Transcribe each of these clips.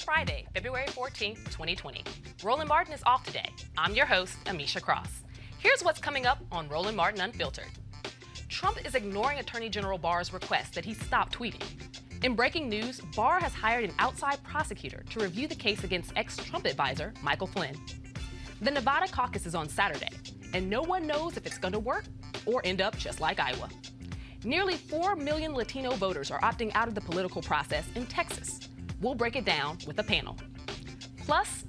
Friday, February 14th, 2020. Roland Martin is off today. I'm your host, Amisha Cross. Here's what's coming up on Roland Martin Unfiltered. Trump is ignoring Attorney General Barr's request that he stop tweeting. In breaking news, Barr has hired an outside prosecutor to review the case against ex-Trump advisor Michael Flynn. The Nevada caucus is on Saturday, and no one knows if it's going to work or end up just like Iowa. Nearly 4 million Latino voters are opting out of the political process in Texas. We'll break it down with a panel. Plus,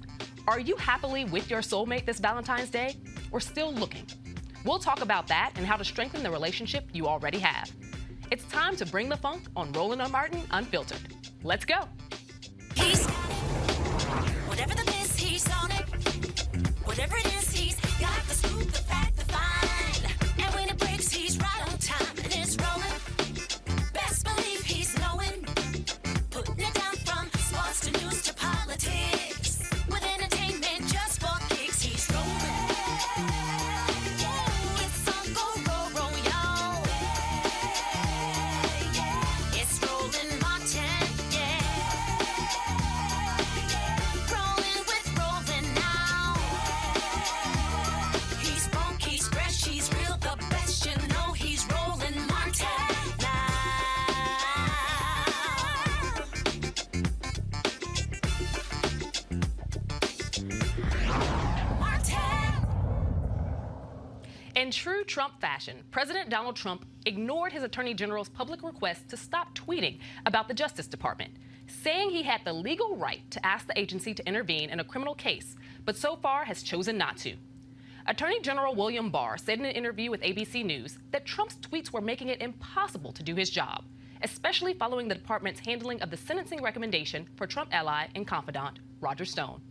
are you happily with your soulmate this Valentine's Day or still looking? We'll talk about that and how to strengthen the relationship you already have. It's time to bring the funk on Roland Martin Unfiltered. Let's go. He's got it. Whatever the miss, he's on it. Whatever it is, he's got the scoop, the fact, the find. And when it breaks, he's right on time and it's rolling. Best believe he's knowing. Putting it down from sports to news to politics. With entertainment just for kicks, he's rolling. It's on go, roll, y'all. It's Roland Martin, yeah. Rolling with Roland now. He's funk, he's fresh, he's real, the best, you know he's Roland Martin now. Martin. In true Trump fashion, President Donald Trump ignored his Attorney General's public request to stop tweeting about the Justice Department, saying he had the legal right to ask the agency to intervene in a criminal case, but so far has chosen not to. Attorney General William Barr said in an interview with ABC News that Trump's tweets were making it impossible to do his job, especially following the department's handling of the sentencing recommendation for Trump ally and confidant Roger Stone.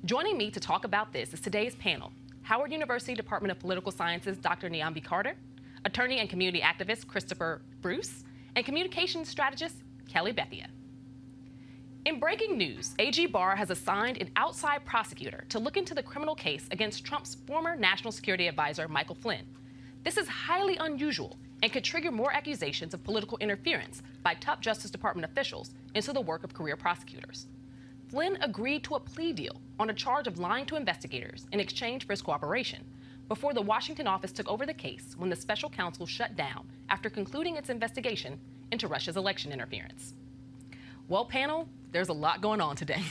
Joining me to talk about this is today's panel: Howard University Department of Political Sciences Dr. Niambi Carter, attorney and community activist Christopher Bruce, and communications strategist Kelly Bethia. In breaking news, AG Barr has assigned an outside prosecutor to look into the criminal case against Trump's former national security advisor Michael Flynn. This is highly unusual and could trigger more accusations of political interference by top Justice Department officials into the work of career prosecutors. Flynn agreed to a plea deal on a charge of lying to investigators in exchange for his cooperation before the Washington office took over the case when the special counsel shut down after concluding its investigation into Russia's election interference. Well, panel, there's a lot going on today.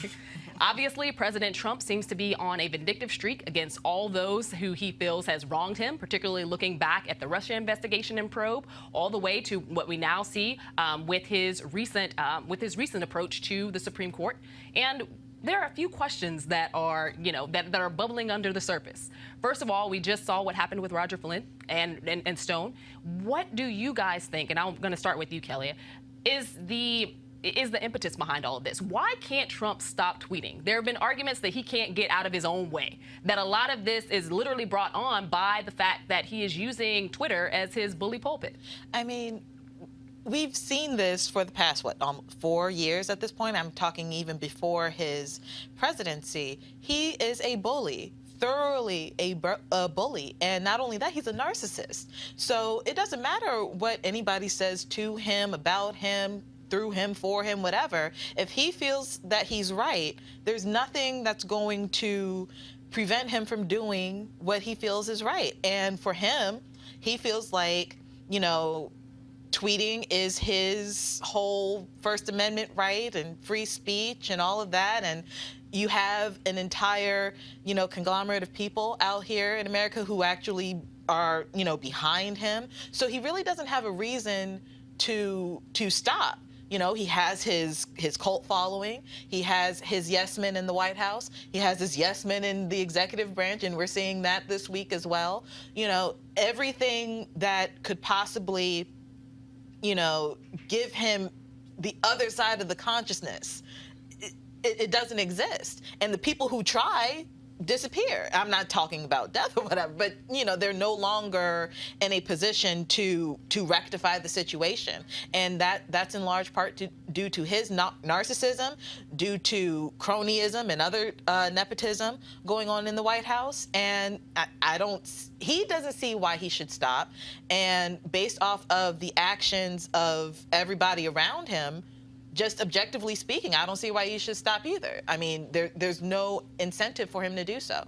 Obviously, President Trump seems to be on a vindictive streak against all those who he feels has wronged him, particularly looking back at the Russia investigation and probe, all the way to what we now see with his recent approach to the Supreme Court. And there are a few questions that are, that are bubbling under the surface. First of all, we just saw what happened with Roger Flynn and Stone. What do you guys think, and I'm going to start with you, Kelly, is the impetus behind all of this? Why can't Trump stop tweeting? There have been arguments that he can't get out of his own way, that a lot of this is literally brought on by the fact that he is using Twitter as his bully pulpit. I mean, we've seen this for the past, 4 years at this point. I'm talking even before his presidency. He is a bully. Thoroughly a bully, and not only that, he's a narcissist. So it doesn't matter what anybody says to him, about him, through him, for him, whatever. If he feels that he's right, there's nothing that's going to prevent him from doing what he feels is right. And for him, he feels like, tweeting is his whole First Amendment right and free speech and all of that. And you have an entire, conglomerate of people out here in America who actually are, behind him. So he really doesn't have a reason to stop. He has his cult following. He has his yes men in the White House. He has his yes men in the executive branch, and we're seeing that this week as well. Everything that could possibly, give him the other side of the consciousness, it doesn't exist. And the people who try disappear. I'm not talking about death or whatever, but they're no longer in a position to rectify the situation, and that's in large part due to his narcissism, due to cronyism and other nepotism going on in the White House. And he doesn't see why he should stop. And based off of the actions of everybody around him, just objectively speaking, I don't see why he should stop either. I mean, there's no incentive for him to do so.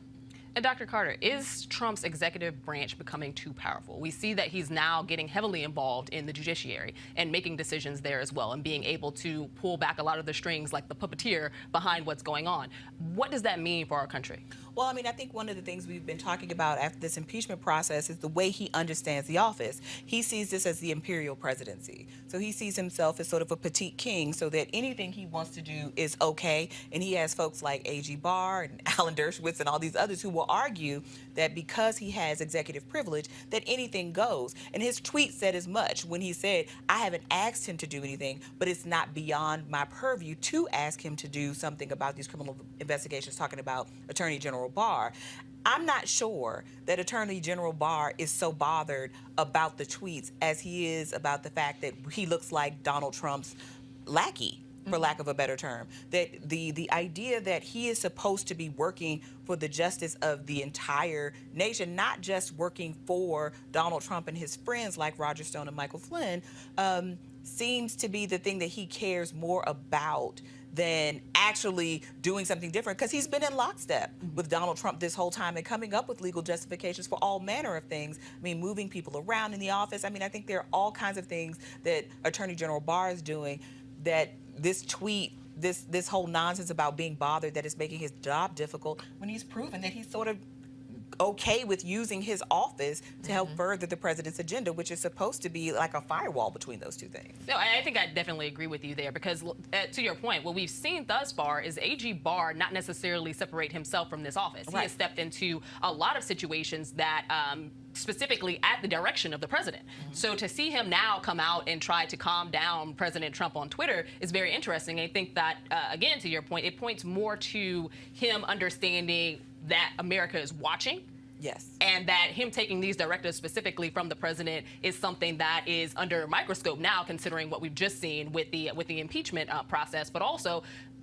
And Dr. Carter, is Trump's executive branch becoming too powerful? We see that he's now getting heavily involved in the judiciary and making decisions there as well and being able to pull back a lot of the strings like the puppeteer behind what's going on. What does that mean for our country? Well, I mean, I think one of the things we've been talking about after this impeachment process is the way he understands the office. He sees this as the imperial presidency. So he sees himself as sort of a petite king, so that anything he wants to do is okay. And he has folks like A.G. Barr and Alan Dershowitz and all these others who will argue that because he has executive privilege, that anything goes. And his tweet said as much when he said, I haven't asked him to do anything, but it's not beyond my purview to ask him to do something about these criminal investigations, talking about Attorney General Barr. I'm not sure that Attorney General Barr is so bothered about the tweets as he is about the fact that he looks like Donald Trump's lackey, for lack of a better term. That the idea that he is supposed to be working for the justice of the entire nation, not just working for Donald Trump and his friends like Roger Stone and Michael Flynn, seems to be the thing that he cares more about than actually doing something different, because he's been in lockstep with Donald Trump this whole time and coming up with legal justifications for all manner of things. I mean, moving people around in the office. I mean, I think there are all kinds of things that Attorney General Barr is doing that this tweet, this whole nonsense about being bothered that is making his job difficult, when he's proven that he's sort of okay with using his office to help further the president's agenda, which is supposed to be like a firewall between those two things. No, I think I definitely agree with you there, because to your point, what we've seen thus far is A.G. Barr not necessarily separate himself from this office. Right. He has stepped into a lot of situations that specifically at the direction of the president. So to see him now come out and try to calm down President Trump on Twitter is very interesting. I think that, again, to your point, it points more to him understanding that America is watching. Yes. And that him taking these directives specifically from the president is something that is under a microscope now, considering what we've just seen with the impeachment process. But also,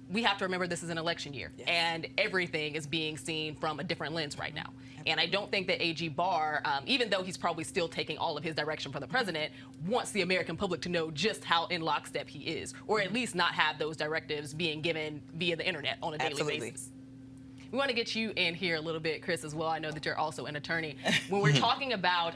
we have to remember this is an election year, yes, and everything is being seen from a different lens right now. Absolutely. And I don't think that A.G. Barr, even though he's probably still taking all of his direction from the president, wants the American public to know just how in lockstep he is, or at least not have those directives being given via the internet on a daily basis. We want to get you in here a little bit, Chris, as well. I know that you're also an attorney. When we're talking about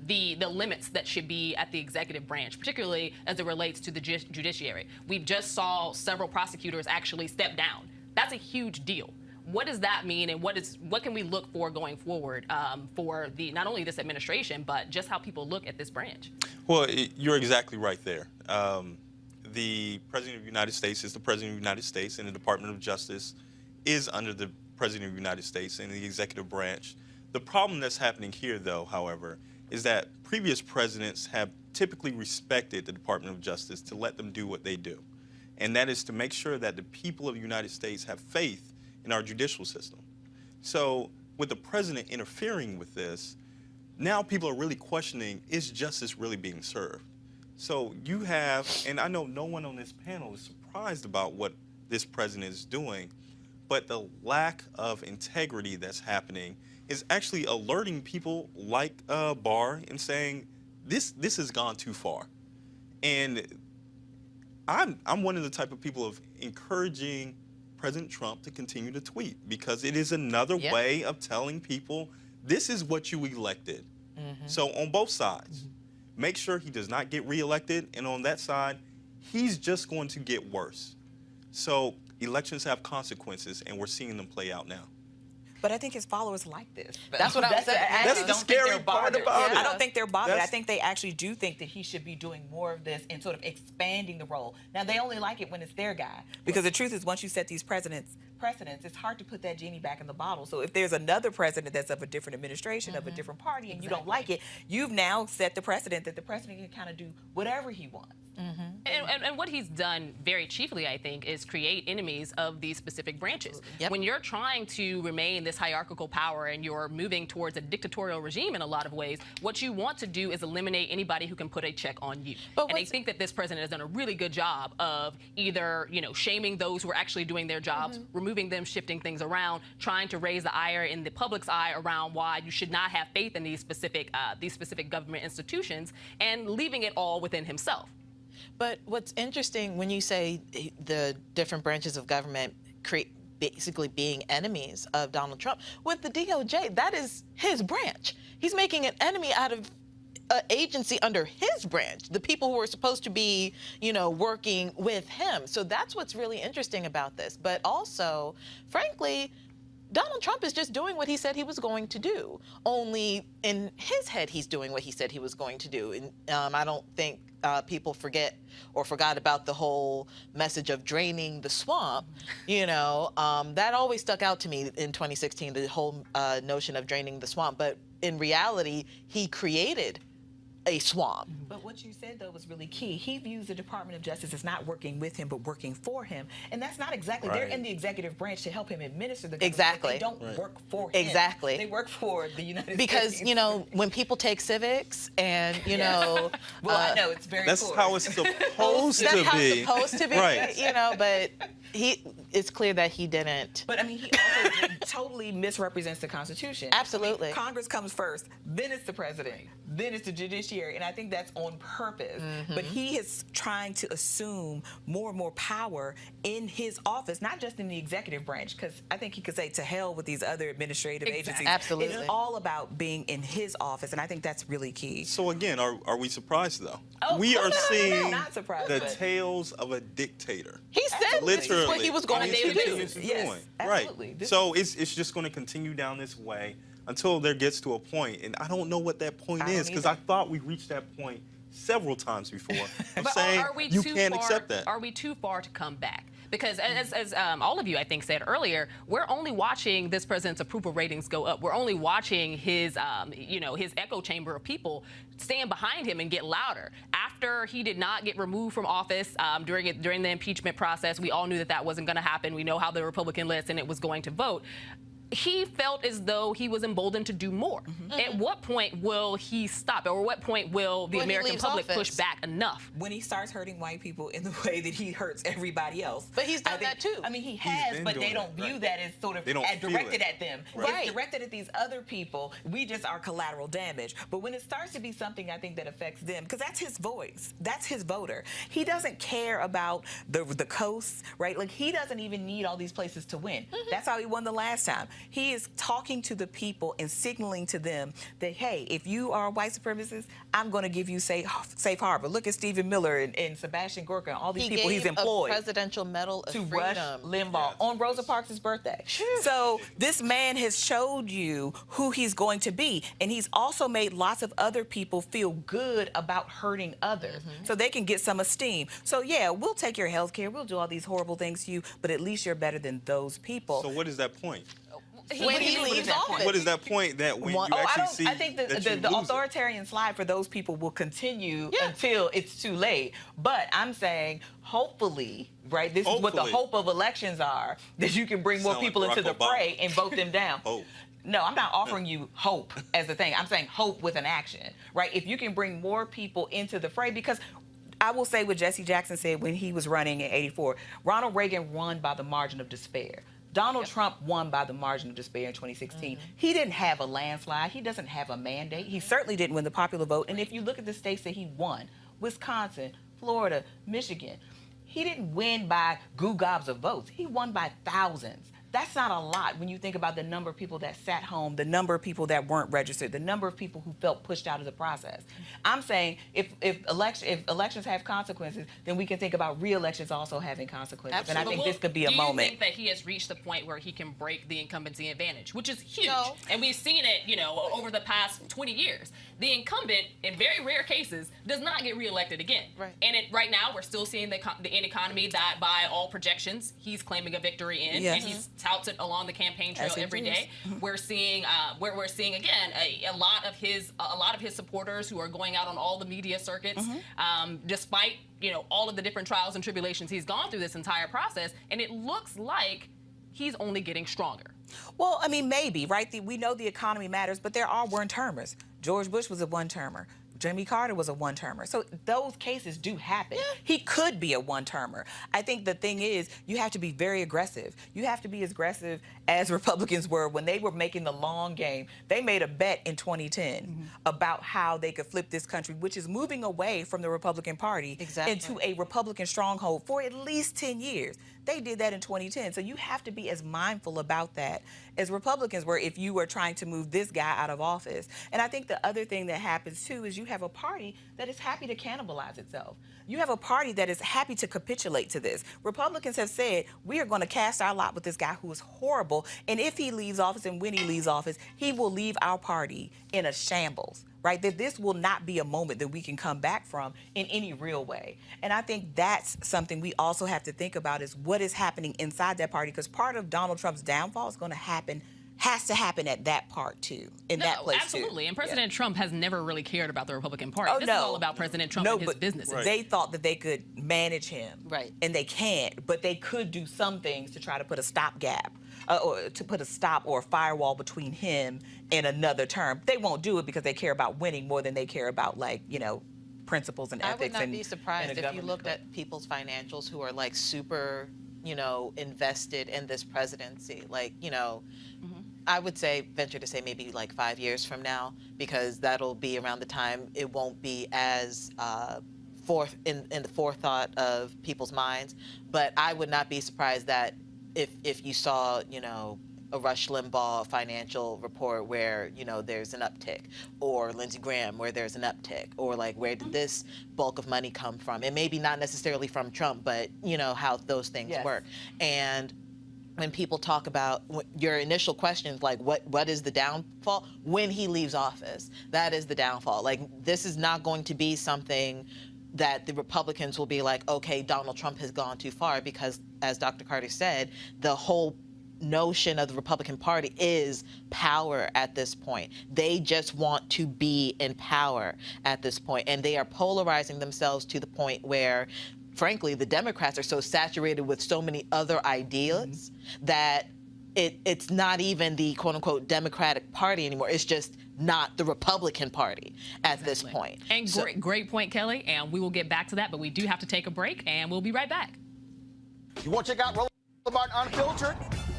the limits that should be at the executive branch, particularly as it relates to the judiciary, we just saw several prosecutors actually step down. That's a huge deal. What does that mean, and what can we look for going forward for not only this administration, but just how people look at this branch? Well, you're exactly right there. The President of the United States is the President of the United States, and the Department of Justice is under the President of the United States and the executive branch. The problem that's happening here, though, however, is that previous presidents have typically respected the Department of Justice to let them do what they do. And that is to make sure that the people of the United States have faith in our judicial system. So with the president interfering with this, now people are really questioning, is justice really being served? So you have, and I know no one on this panel is surprised about what this president is doing, but the lack of integrity that's happening is actually alerting people like Barr and saying, this has gone too far. And I'm one of the type of people of encouraging President Trump to continue to tweet, because it is another way of telling people this is what you elected. So on both sides, make sure he does not get reelected, and on that side, he's just going to get worse. So elections have consequences, and we're seeing them play out now. But I think his followers like this. That's what I was saying. That's the scary part about it. I don't think they're bothered. I think they actually do think that he should be doing more of this and sort of expanding the role. Now, they only like it when it's their guy. Because the truth is, once you set these precedents, it's hard to put that genie back in the bottle. So if there's another president that's of a different administration, of a different party, and you don't like it, you've now set the precedent that the president can kind of do whatever he wants. And what he's done very chiefly, I think, is create enemies of these specific branches. When you're trying to remain this hierarchical power and you're moving towards a dictatorial regime in a lot of ways, what you want to do is eliminate anybody who can put a check on you. And I think that this president has done a really good job of either, shaming those who are actually doing their jobs, removing them, shifting things around, trying to raise the ire in the public's eye around why you should not have faith in these specific government institutions, and leaving it all within himself. But what's interesting when you say the different branches of government basically being enemies of Donald Trump, with the DOJ, that is his branch. He's making an enemy out of an agency under his branch, the people who are supposed to be, working with him. So that's what's really interesting about this. But also, frankly, Donald Trump is just doing what he said he was going to do. Only in his head, he's doing what he said he was going to do. And I don't think people forget or forgot about the whole message of draining the swamp. That always stuck out to me in 2016, the whole notion of draining the swamp. But in reality, he created a swamp. But what you said, though, was really key. He views the Department of Justice as not working with him, but working for him. And that's not exactly, Right. they're in the executive branch to help him administer the government. Exactly. They don't Right. work for him. Exactly. They work for the United Because, States. when people take civics and, Well, I know, it's very That's poor. how it's supposed that's to how be. it's supposed to be, Right. but it's clear that he didn't. But I mean, he also totally misrepresents the Constitution. Absolutely. I mean, Congress comes first, then it's the president, then it's the judiciary, and I think that's on purpose. But he is trying to assume more and more power in his office, not just in the executive branch, because I think he could say to hell with these other administrative agencies. Absolutely. It's all about being in his office, and I think that's really key. So again, are we surprised though? Oh, We are no, seeing not surprised, the but- tales of a dictator. He said this is what he was going That's to what do. he is Yes, doing. absolutely. Right. This So it's just going to continue down this way until there gets to a point, and I don't know what that point I don't is, because I either. thought we reached that point several times before of But saying are we you too can't far, accept that. Are we too far to come back? Because as all of you, I think, said earlier, we're only watching this president's approval ratings go up. We're only watching his, his echo chamber of people stand behind him and get louder. After he did not get removed from office during the impeachment process, we all knew that wasn't going to happen. We know how the Republican-led Senate was going to vote. He felt as though he was emboldened to do more. At what point will he stop? Or what point will the When he American leaves public office. push back enough? When he starts hurting white people in the way that he hurts everybody else. But he's done I think- that too. I mean, he has, been but they doing don't it, view right. that as sort of They don't feel directed it. at them. Right. It's directed at these other people. We just are collateral damage. But when it starts to be something, I think, that affects them, because that's his voice. That's his voter. He doesn't care about the coast, right? Like, he doesn't even need all these places to win. That's how he won the last time. He is talking to the people and signaling to them that, hey, if you are a white supremacist, I'm going to give you safe harbor. Look at Stephen Miller and Sebastian Gorka and all these people he's gave employed a presidential medal of to freedom. Rush Limbaugh on Rosa Parks' birthday. So this man has showed you who he's going to be, and he's also made lots of other people feel good about hurting others, so they can get some esteem. So yeah, we'll take your health care, we'll do all these horrible things to you, but at least you're better than those people. So what is that point? When he What is leaves that office. point? What is that point that when One- you Oh, actually see I think that you the lose it? authoritarian slide for those people will continue Yeah. until it's too late. But I'm saying, hopefully, right, this is what the Hopefully. hope of elections are, that you can bring more Sound like people into Barack the Obama. fray and vote them down. Hope. No, I'm not offering you hope as a thing. I'm saying hope with an action, right? If you can bring more people into the fray, because I will say what Jesse Jackson said when he was running in '84, Ronald Reagan won by the margin of despair. Donald Trump won by the margin of despair in 2016. He didn't have a landslide. He doesn't have a mandate. He certainly didn't win the popular vote. And if you look at the states that he won, Wisconsin, Florida, Michigan, he didn't win by gobs of votes. He won by thousands. That's not a lot when you think about the number of people that sat home, the number of people that weren't registered, the number of people who felt pushed out of the process. I'm saying if elections have consequences, then we can think about re-elections also having consequences. And I think this could be a do moment. you think that he has reached the point where he can break the incumbency advantage, which is huge? No. And we've seen it, over the past 20 years. The incumbent, in very rare cases, does not get reelected again. Right. And right now, we're still seeing the economy that, by all projections, he's claiming a victory in, Yes. and he's touts it along the campaign trail As he every does. day. We're seeing we're seeing again a lot of his supporters who are going out on all the media circuits, despite all of the different trials and tribulations he's gone through this entire process, and it looks like he's only getting stronger. Well, I mean, maybe, right? We know the economy matters, but there are one-termers. George Bush was a one-termer. Jimmy Carter was a one-termer. So those cases do happen. Yeah. He could be a one-termer. I think the thing is, you have to be very aggressive. You have to be as aggressive as Republicans were when they were making the long game. They made a bet in 2010 about how they could flip this country, which is moving away from the Republican Party into a Republican stronghold for at least 10 years. They did that in 2010. So you have to be as mindful about that as Republicans were if you were trying to move this guy out of office. And I think the other thing that happens, too, is you have a party that is happy to cannibalize itself. You have a party that is happy to capitulate to this. Republicans have said, we are going to cast our lot with this guy who is horrible. And if he leaves office and when he leaves office, he will leave our party in a shambles. Right, that this will not be a moment that we can come back from in any real way. And I think that's something we also have to think about is what is happening inside that party, because part of Donald Trump's downfall is going to happen, has to happen at that part too, in that place absolutely. too. And President Trump has never really cared about the Republican Party. Oh, This no. is all about President Trump and his businesses. Right. They thought that they could manage him, Right. and they can't, but they could do some things to try to put a stopgap. Or to put a stop or a firewall between him and another term. They won't do it because they care about winning more than they care about, like, you know, principles and ethics. I would not and, be surprised and a if you government. looked at people's financials who are like super, you know, invested in this presidency. Like, you know, I would say, venture to say maybe like 5 years from now, because that'll be around the time it won't be as in the forethought of people's minds. But I would not be surprised that if you saw, you know, a Rush Limbaugh financial report where, you know, there's an uptick, or Lindsey Graham where there's an uptick, or like where did this bulk of money come from? And maybe not necessarily from Trump, but, you know, how those things work. And when people talk about your initial questions, like what is the downfall? When he leaves office, that is the downfall. Like, this is not going to be something that the Republicans will be like, okay, Donald Trump has gone too far, because, as Dr. Carter said, the whole notion of the Republican Party is power at this point. They just want to be in power at this point, and they are polarizing themselves to the point where, frankly, the Democrats are so saturated with so many other ideas that it's not even the quote-unquote Democratic Party anymore. It's just not the Republican Party at this point. And great point, Kelly. And we will get back to that, but we do have to take a break, and we'll be right back. You want to check out Roland Martin Unfiltered?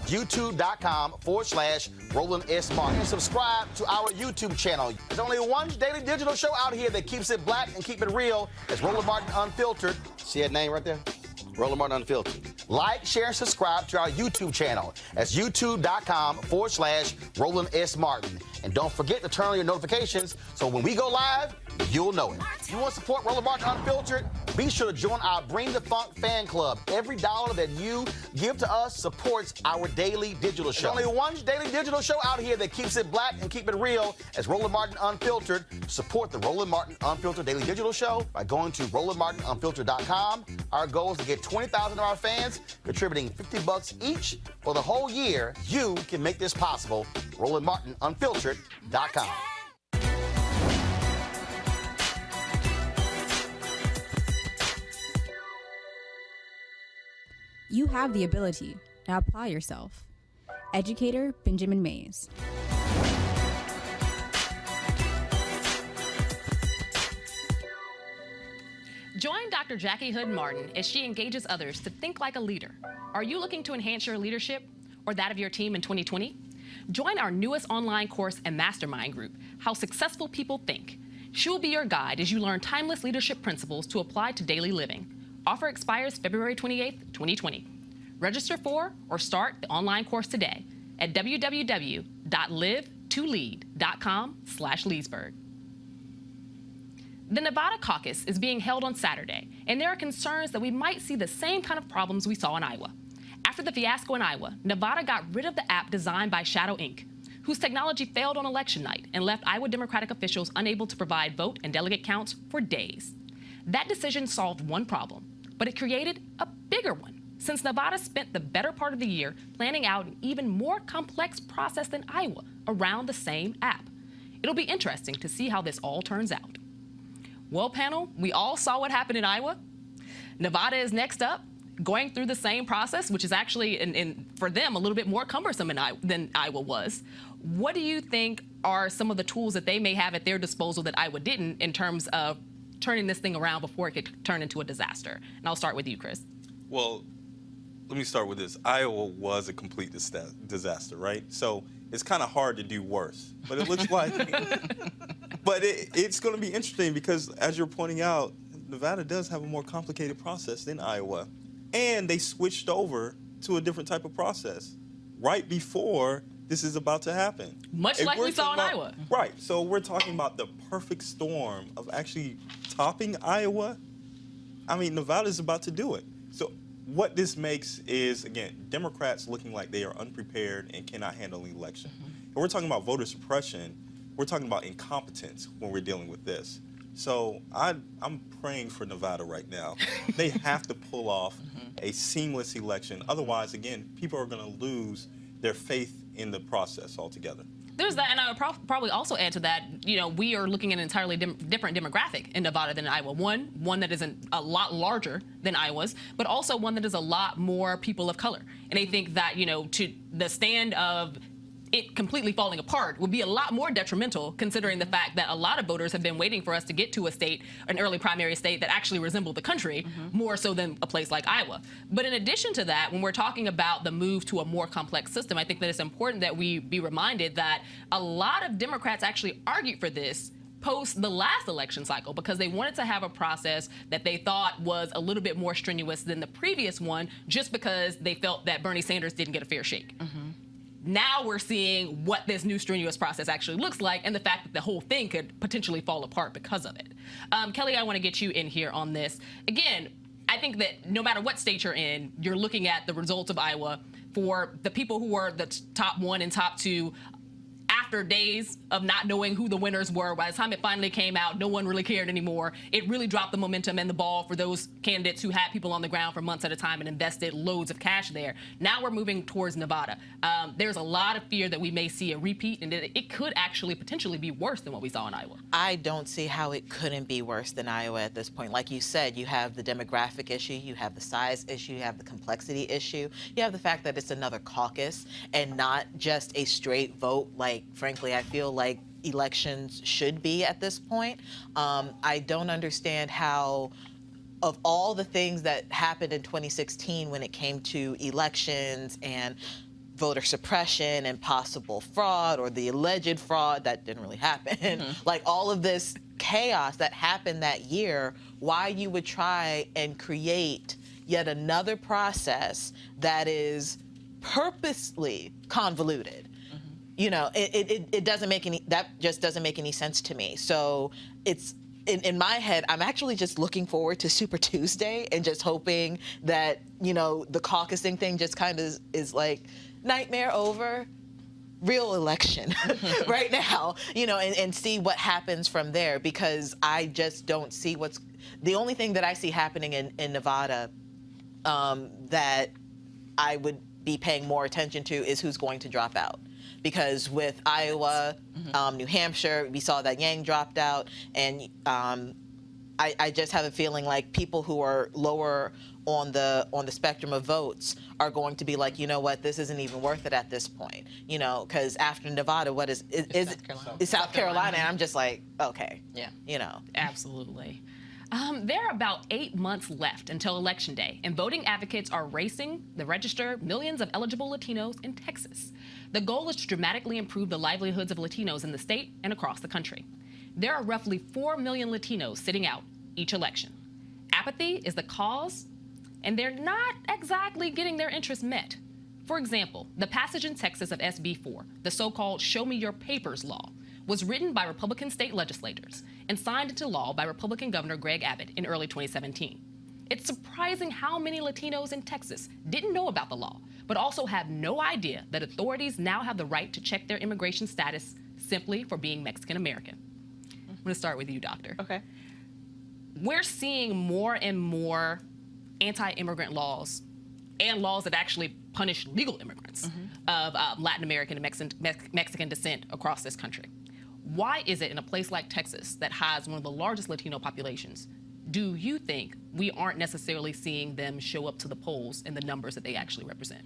YouTube.com/Roland S. Martin. And subscribe to our YouTube channel. There's only one daily digital show out here that keeps it black and keep it real. It's Roland Martin Unfiltered. See that name right there? Roland Martin Unfiltered. Like, share, and subscribe to our YouTube channel. That's youtube.com/Roland S. Martin. And don't forget to turn on your notifications so when we go live, you'll know it. If you want to support Roland Martin Unfiltered, be sure to join our Bring the Funk fan club. Every dollar that you give to us supports our daily digital show. There's only one daily digital show out here that keeps it black and keep it real. It's Roland Martin Unfiltered. Support the Roland Martin Unfiltered daily digital show by going to RolandMartinUnfiltered.com. Our goal is to get 20,000 of our fans contributing $50 each for the whole year. You can make this possible. RolandMartinUnfiltered.com. You have the ability. Now apply yourself. Educator Benjamin Mays. Join Dr. Jackie Hood Martin as she engages others to think like a leader. Are you looking to enhance your leadership or that of your team in 2020? Join our newest online course and mastermind group, How Successful People Think. She will be your guide as you learn timeless leadership principles to apply to daily living. Offer expires February 28th, 2020. Register for or start the online course today at www.live2lead.com/Leesburg. The Nevada Caucus is being held on Saturday, and there are concerns that we might see the same kind of problems we saw in Iowa. After the fiasco in Iowa, Nevada got rid of the app designed by Shadow Inc., whose technology failed on election night and left Iowa Democratic officials unable to provide vote and delegate counts for days. That decision solved one problem, but it created a bigger one, since Nevada spent the better part of the year planning out an even more complex process than Iowa around the same app. It'll be interesting to see how this all turns out. Well, panel, we all saw what happened in Iowa. Nevada is next up, going through the same process, which is actually, for them, a little bit more cumbersome than Iowa was. What do you think are some of the tools that they may have at their disposal that Iowa didn't in terms of turning this thing around before it could turn into a disaster? And I'll start with you, Chris. Well, let me start with this. Iowa was a complete disaster, right? So it's kind of hard to do worse. But it looks like, but it's going to be interesting because, as you're pointing out, Nevada does have a more complicated process than Iowa. And they switched over to a different type of process right before this is about to happen. Much like we saw in Iowa. Right. So we're talking about the perfect storm of actually topping Iowa. I mean, Nevada's about to do it. So what this makes is, again, Democrats looking like they are unprepared and cannot handle the election. And we're talking about voter suppression. We're talking about incompetence when we're dealing with this. So I'm praying for Nevada right now. They have to pull off a seamless election. Otherwise, again, people are going to lose their faith in the process altogether. There's that, and I would probably also add to that, we are looking at an entirely different demographic in Nevada than Iowa. One that isn't a lot larger than Iowa's, but also one that is a lot more people of color. And I think that, to the stand of it completely falling apart would be a lot more detrimental, considering the fact that a lot of voters have been waiting for us to get to a state, an early primary state that actually resembled the country more so than a place like Iowa. But in addition to that, when we're talking about the move to a more complex system, I think that it's important that we be reminded that a lot of Democrats actually argued for this post the last election cycle because they wanted to have a process that they thought was a little bit more strenuous than the previous one, just because they felt that Bernie Sanders didn't get a fair shake. Now we're seeing what this new strenuous process actually looks like, and the fact that the whole thing could potentially fall apart because of it. Kelly, I want to get you in here on this. Again, I think that no matter what state you're in, you're looking at the results of Iowa. For the people who were the top one and top two, after days of not knowing who the winners were, by the time it finally came out, no one really cared anymore. It really dropped the momentum and the ball for those candidates who had people on the ground for months at a time and invested loads of cash there. Now we're moving towards Nevada. There's a lot of fear that we may see a repeat, and that it could actually potentially be worse than what we saw in Iowa. I don't see how it couldn't be worse than Iowa at this point. Like you said, you have the demographic issue, you have the size issue, you have the complexity issue, you have the fact that it's another caucus and not just a straight vote like, frankly, I feel like elections should be at this point. I don't understand how, of all the things that happened in 2016 when it came to elections and voter suppression and possible fraud, or the alleged fraud that didn't really happen, like all of this chaos that happened that year, why you would try and create yet another process that is purposely convoluted. It doesn't make that just doesn't make any sense to me. So it's, in my head, I'm actually just looking forward to Super Tuesday and just hoping that, the caucusing thing just kind of is like nightmare over, real election right now, and see what happens from there, because I just don't see the only thing that I see happening in Nevada that I would be paying more attention to is who's going to drop out. Because with Iowa, New Hampshire, we saw that Yang dropped out, and I just have a feeling like people who are lower on the spectrum of votes are going to be like, you know what, this isn't even worth it at this point. Because after Nevada, what is South Carolina? And I'm just like, okay, Absolutely. There are about 8 months left until Election Day, and voting advocates are racing to register millions of eligible Latinos in Texas. The goal is to dramatically improve the livelihoods of Latinos in the state and across the country. There are roughly 4 million Latinos sitting out each election. Apathy is the cause, and they're not exactly getting their interests met. For example, the passage in Texas of SB 4, the so-called Show Me Your Papers law, was written by Republican state legislators and signed into law by Republican Governor Greg Abbott in early 2017. It's surprising how many Latinos in Texas didn't know about the law, but also have no idea that authorities now have the right to check their immigration status simply for being Mexican American. I'm going to start with you, Doctor. Okay. We're seeing more and more anti-immigrant laws and laws that actually punish legal immigrants of Latin American and Mexican descent across this country. Why is it in a place like Texas that has one of the largest Latino populations, do you think we aren't necessarily seeing them show up to the polls in the numbers that they actually represent?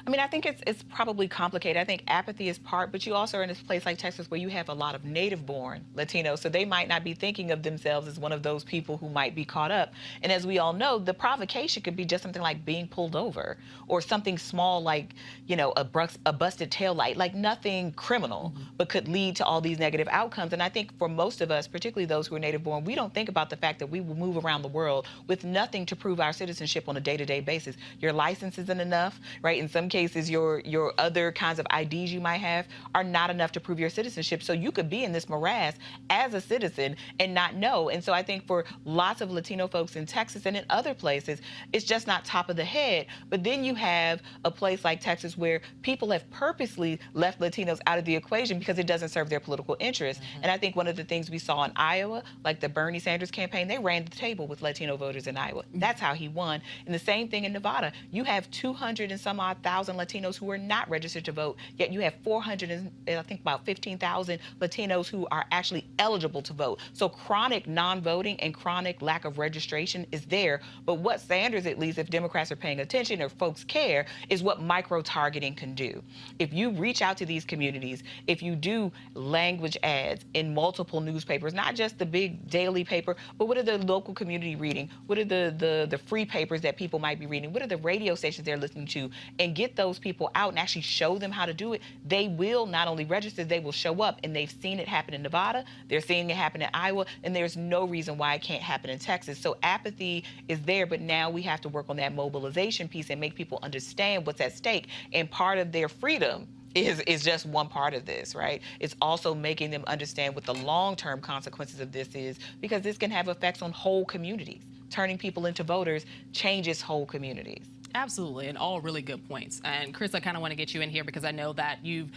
I mean, I think it's probably complicated. I think apathy is part, but you also are in this place like Texas where you have a lot of native-born Latinos, so they might not be thinking of themselves as one of those people who might be caught up. And as we all know, the provocation could be just something like being pulled over or something small like, you know, a busted taillight, like nothing criminal, but could lead to all these negative outcomes. And I think for most of us, particularly those who are native-born, we don't think about the fact that we will move around the world with nothing to prove our citizenship on a day-to-day basis. Your license isn't enough, right? In some cases, your other kinds of IDs you might have are not enough to prove your citizenship. So you could be in this morass as a citizen and not know. And so I think for lots of Latino folks in Texas and in other places, it's just not top of the head. But then you have a place like Texas where people have purposely left Latinos out of the equation because it doesn't serve their political interests. And I think one of the things we saw in Iowa, like the Bernie Sanders campaign, they ran the table with Latino voters in Iowa. That's how he won. And the same thing in Nevada. You have 200 and some odd thousand Latinos who are not registered to vote, yet you have 400 and I think about 15,000 Latinos who are actually eligible to vote. So chronic non-voting and chronic lack of registration is there. But what Sanders, at least if Democrats are paying attention or folks care, is what micro-targeting can do. If you reach out to these communities, if you do language ads in multiple newspapers, not just the big daily paper, but what are the local community reading? What are the free papers that people might be reading? What are the radio stations they're listening to? And get those people out and actually show them how to do it. They will not only register, they will show up. And they've seen it happen in Nevada, they're seeing it happen in Iowa, and there's no reason why it can't happen in Texas. So apathy is there, but now we have to work on that mobilization piece and make people understand what's at stake. And part of their freedom is just one part of this, right? It's also making them understand what the long-term consequences of this is, because this can have effects on whole communities. Turning people into voters changes whole communities. Absolutely, and all really good points. And Chris, I kind of want to get you in here because I know that you've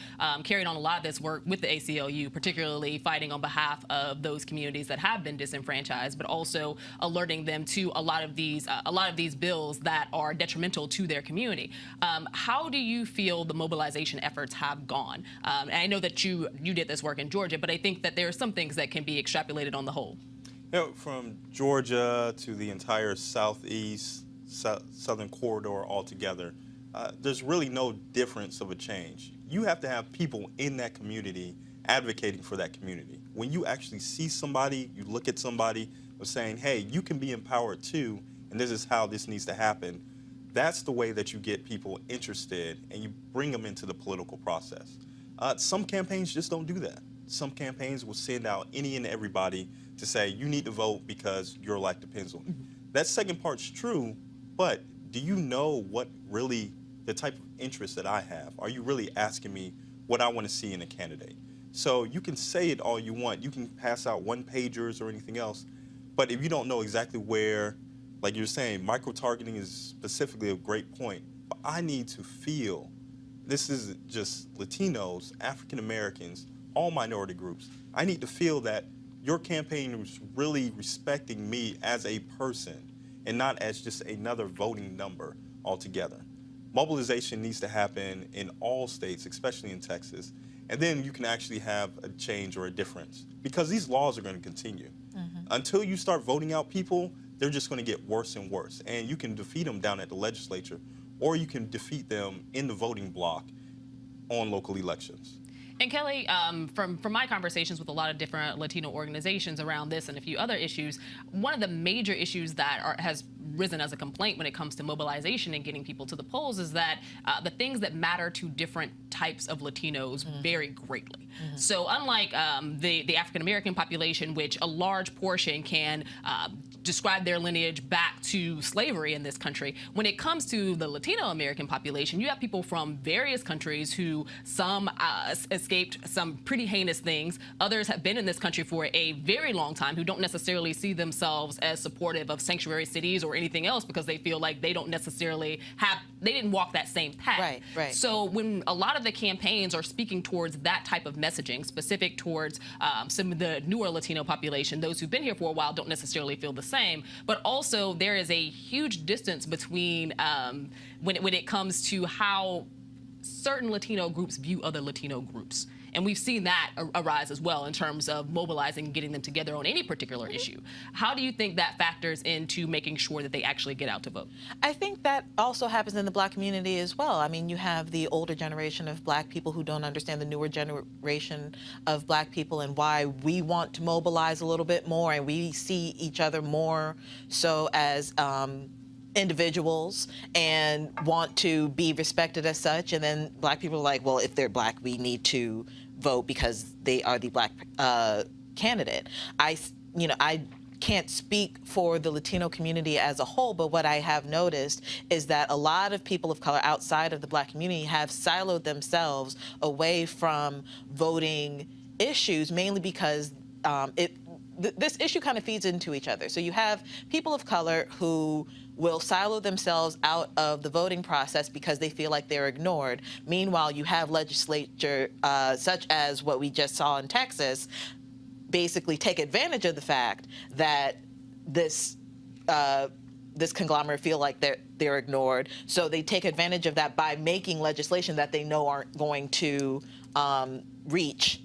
carried on a lot of this work with the ACLU, particularly fighting on behalf of those communities that have been disenfranchised, but also alerting them to a lot of these bills that are detrimental to their community. How do you feel the mobilization efforts have gone? And I know that you did this work in Georgia, but I think that there are some things that can be extrapolated on the whole. You know, from Georgia to the entire southeast, southern corridor altogether, there's really no difference of a change. You have to have people in that community advocating for that community. When you actually see somebody, you look at somebody of saying, hey, you can be empowered too, and this is how this needs to happen, that's the way that you get people interested and you bring them into the political process. Some campaigns just don't do that. Some campaigns will send out any and everybody to say, you need to vote because your life depends on it. That second part's true, but do you know what really, the type of interest that I have? Are you really asking me what I want to see in a candidate? So you can say it all you want. You can pass out one-pagers or anything else, but if you don't know exactly where, like you're saying, micro-targeting is specifically a great point, but I need to feel, this isn't just Latinos, African Americans, all minority groups. I need to feel that your campaign is really respecting me as a person and not as just another voting number altogether. Mobilization needs to happen in all states, especially in Texas, and then you can actually have a change or a difference, because these laws are going to continue. Until you start voting out people, they're just going to get worse and worse, and you can defeat them down at the legislature, or you can defeat them in the voting block on local elections. And Kelly, from my conversations with a lot of different Latino organizations around this and a few other issues, one of the major issues that has risen as a complaint when it comes to mobilization and getting people to the polls is that the things that matter to different types of Latinos vary greatly. So unlike the African American population, which a large portion can describe their lineage back to slavery in this country, when it comes to the Latino American population, you have people from various countries who some escaped some pretty heinous things. Others have been in this country for a very long time who don't necessarily see themselves as supportive of sanctuary cities or anything else because they feel like they don't necessarily they didn't walk that same path. Right. So when a lot of the campaigns are speaking towards that type of messaging, specific towards some of the newer Latino population, those who've been here for a while don't necessarily feel the same. But also there is a huge distance between when it comes to how certain Latino groups view other Latino groups. And we've seen that arise as well in terms of mobilizing and getting them together on any particular issue. How do you think that factors into making sure that they actually get out to vote? I think that also happens in the Black community as well. I mean, you have the older generation of Black people who don't understand the newer generation of Black people and why we want to mobilize a little bit more, and we see each other more so as individuals and want to be respected as such. And then Black people are like, well, if they're Black, we need to vote because they are the Black candidate. I can't speak for the Latino community as a whole, but what I have noticed is that a lot of people of color outside of the Black community have siloed themselves away from voting issues, mainly because this issue kind of feeds into each other. So you have people of color who will silo themselves out of the voting process because they feel like they're ignored. Meanwhile, you have legislature such as what we just saw in Texas basically take advantage of the fact that this conglomerate feel like they're ignored. So they take advantage of that by making legislation that they know aren't going to reach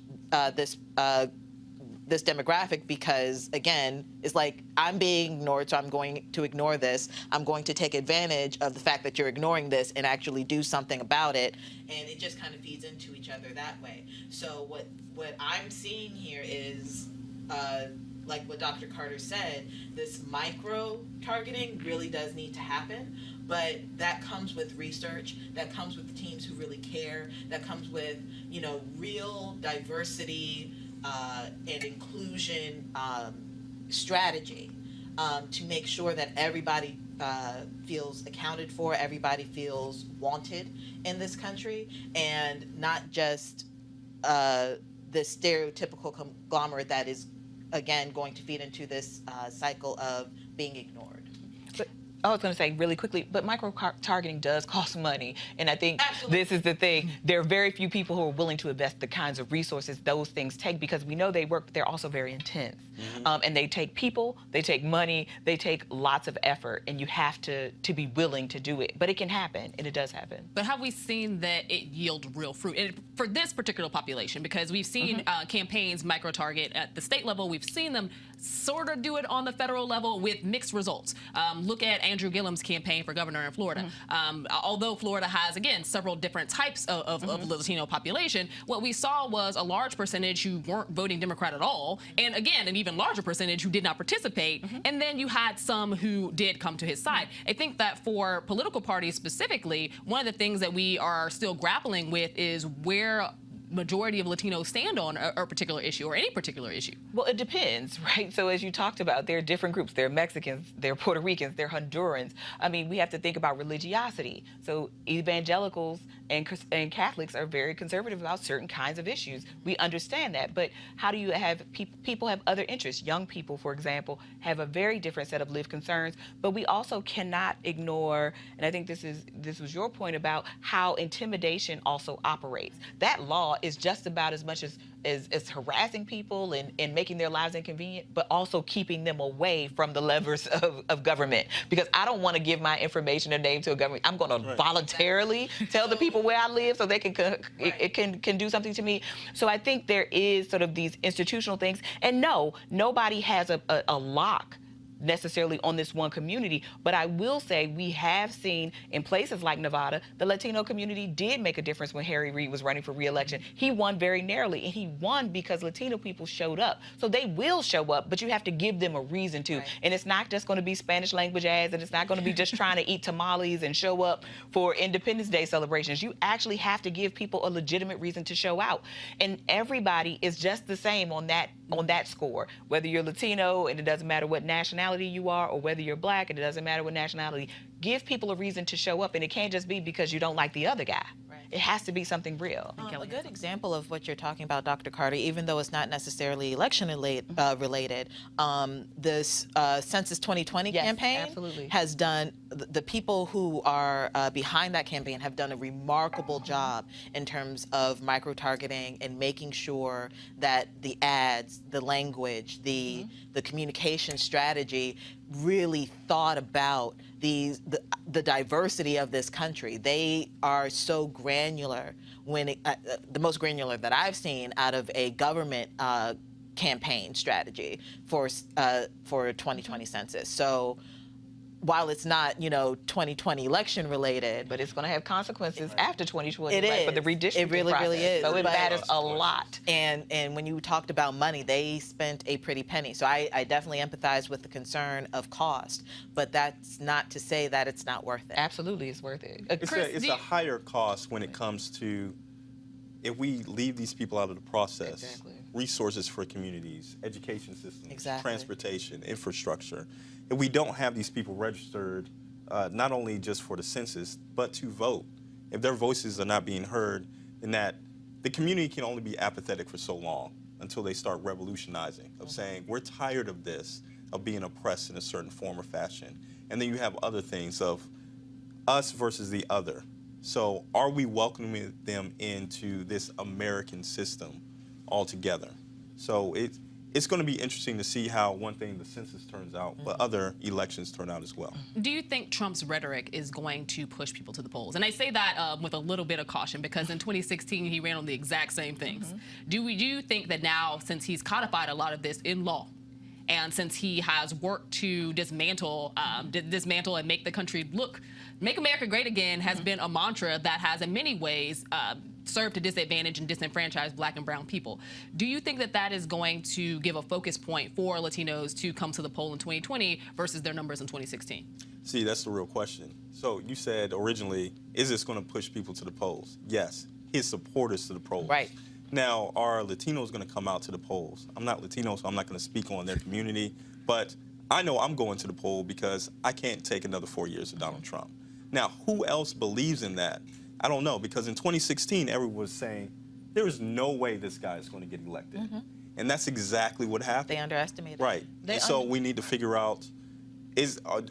this demographic, because again, it's like, I'm being ignored, so I'm going to ignore this. I'm going to take advantage of the fact that you're ignoring this and actually do something about it. And it just kind of feeds into each other that way. So what I'm seeing here is, like what Dr. Carter said, this micro targeting really does need to happen, but that comes with research, that comes with teams who really care, that comes with, real diversity and inclusion strategy to make sure that everybody feels accounted for, everybody feels wanted in this country, and not just this stereotypical conglomerate that is, again, going to feed into this cycle of being ignored. I was going to say really quickly, but micro-targeting does cost money. And I think Absolutely. This is the thing. There are very few people who are willing to invest the kinds of resources those things take, because we know they work, but they're also very intense. And they take people, they take money, they take lots of effort, and you have to be willing to do it. But it can happen, and it does happen. But have we seen that it yield real fruit? And for this particular population, because we've seen campaigns micro-target at the state level, we've seen them sort of do it on the federal level with mixed results. Look at Andrew Gillum's campaign for governor in Florida. Although Florida has, again, several different types of Latino population, what we saw was a large percentage who weren't voting Democrat at all, and again, an even larger percentage who did not participate, and then you had some who did come to his side. I think that for political parties specifically, one of the things that we are still grappling with is where majority of Latinos stand on a particular issue or any particular issue. Well, it depends, right? So as you talked about, there are different groups. There are Mexicans, there are Puerto Ricans, there are Hondurans. I mean, we have to think about religiosity. So evangelicals and Catholics are very conservative about certain kinds of issues. We understand that, but how do you have people have other interests? Young people, for example, have a very different set of lived concerns, but we also cannot ignore, and I think this was your point about how intimidation also operates. That law is just about as much as harassing people and making their lives inconvenient, but also keeping them away from the levers of government. Because I don't want to give my information or name to a government. I'm going to voluntarily tell the people where I live so they can do something to me. So I think there is sort of these institutional things. And no, nobody has a lock necessarily on this one community, but I will say we have seen in places like Nevada, the Latino community did make a difference when Harry Reid was running for re-election. He won very narrowly, and he won because Latino people showed up. So they will show up, but you have to give them a reason to. Right. And it's not just going to be Spanish language ads, and it's not going to be just trying to eat tamales and show up for Independence Day celebrations. You actually have to give people a legitimate reason to show out. And everybody is just the same on that score, whether you're Latino and it doesn't matter what nationality you are, or whether you're Black and it doesn't matter what nationality. Give people a reason to show up, and it can't just be because you don't like the other guy. Right. It has to be something real. A good example of what you're talking about, Dr. Carter, even though it's not necessarily election related, this Census 2020 campaign has done, the people who are behind that campaign have done a remarkable job in terms of micro-targeting and making sure that the ads, the language, the communication strategy really thought about the diversity of this country. They are so granular when the most granular that I've seen out of a government campaign strategy for 2020 census. So while it's not, 2020 election related, But it's going to have consequences after 2020 it right, is. for the redistricting It really, process. really is. So it But- matters a lot. And when you talked about money, they spent a pretty penny. So I definitely empathize with the concern of cost, but that's not to say that it's not worth it. Absolutely, it's worth it. It's a higher cost when it comes to, if we leave these people out of the process, Exactly. resources for communities, education systems, Exactly. transportation, infrastructure. If we don't have these people registered, not only just for the census, but to vote, if their voices are not being heard, then that the community can only be apathetic for so long until they start revolutionizing, of saying, we're tired of this, of being oppressed in a certain form or fashion. And then you have other things of us versus the other. So are we welcoming them into this American system altogether? So it's going to be interesting to see how one thing, the census, turns out, but other elections turn out as well. Do you think Trump's rhetoric is going to push people to the polls? And I say that with a little bit of caution because in 2016 he ran on the exact same things. Do you think that now, since he's codified a lot of this in law, and since he has worked to dismantle and make the country make America great again, has been a mantra that has in many ways served to disadvantage and disenfranchise Black and brown people. Do you think that that is going to give a focus point for Latinos to come to the poll in 2020 versus their numbers in 2016? See, that's the real question. So you said originally, is this going to push people to the polls? Yes, his supporters to the polls. Right. Now, are Latinos going to come out to the polls? I'm not Latino, so I'm not going to speak on their community, but I know I'm going to the poll because I can't take another 4 years of Donald Trump. Now, who else believes in that? I don't know, because in 2016, everyone was saying, there is no way this guy is going to get elected. And that's exactly what happened. They underestimated. Right. And so we need to figure out,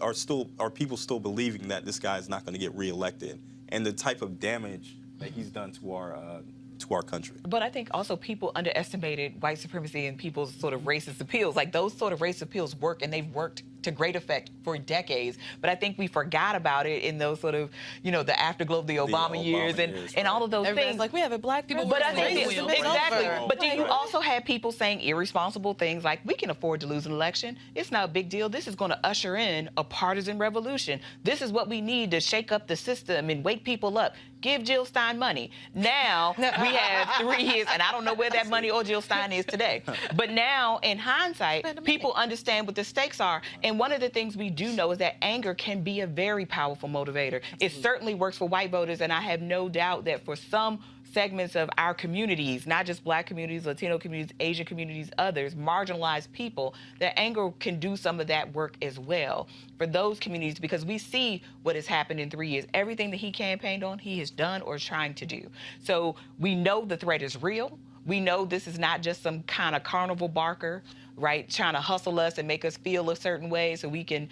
are people still believing that this guy is not going to get reelected, and the type of damage that he's done to our country. But I think also people underestimated white supremacy and people's sort of racist appeals. Like those sort of racist appeals work, and they've worked to great effect for decades. But I think we forgot about it in those sort of, the afterglow of the Obama years and all of those Everybody's things. like, we have a Black People president. But I think Racism. exactly. Over. But then you also had people saying irresponsible things like, we can afford to lose an election. It's not a big deal. This is going to usher in a partisan revolution. This is what we need to shake up the system and wake people up. Give Jill Stein money. Now we have 3 years, and I don't know where that money or Jill Stein is today. But now, in hindsight, people understand what the stakes are. And one of the things we do know is that anger can be a very powerful motivator. It certainly works for white voters, and I have no doubt that for some segments of our communities, not just Black communities, Latino communities, Asian communities, others, marginalized people, that anger can do some of that work as well for those communities, because we see what has happened in 3 years. Everything that he campaigned on, he has done or is trying to do. So we know the threat is real. We know this is not just some kind of carnival barker, right, trying to hustle us and make us feel a certain way so we can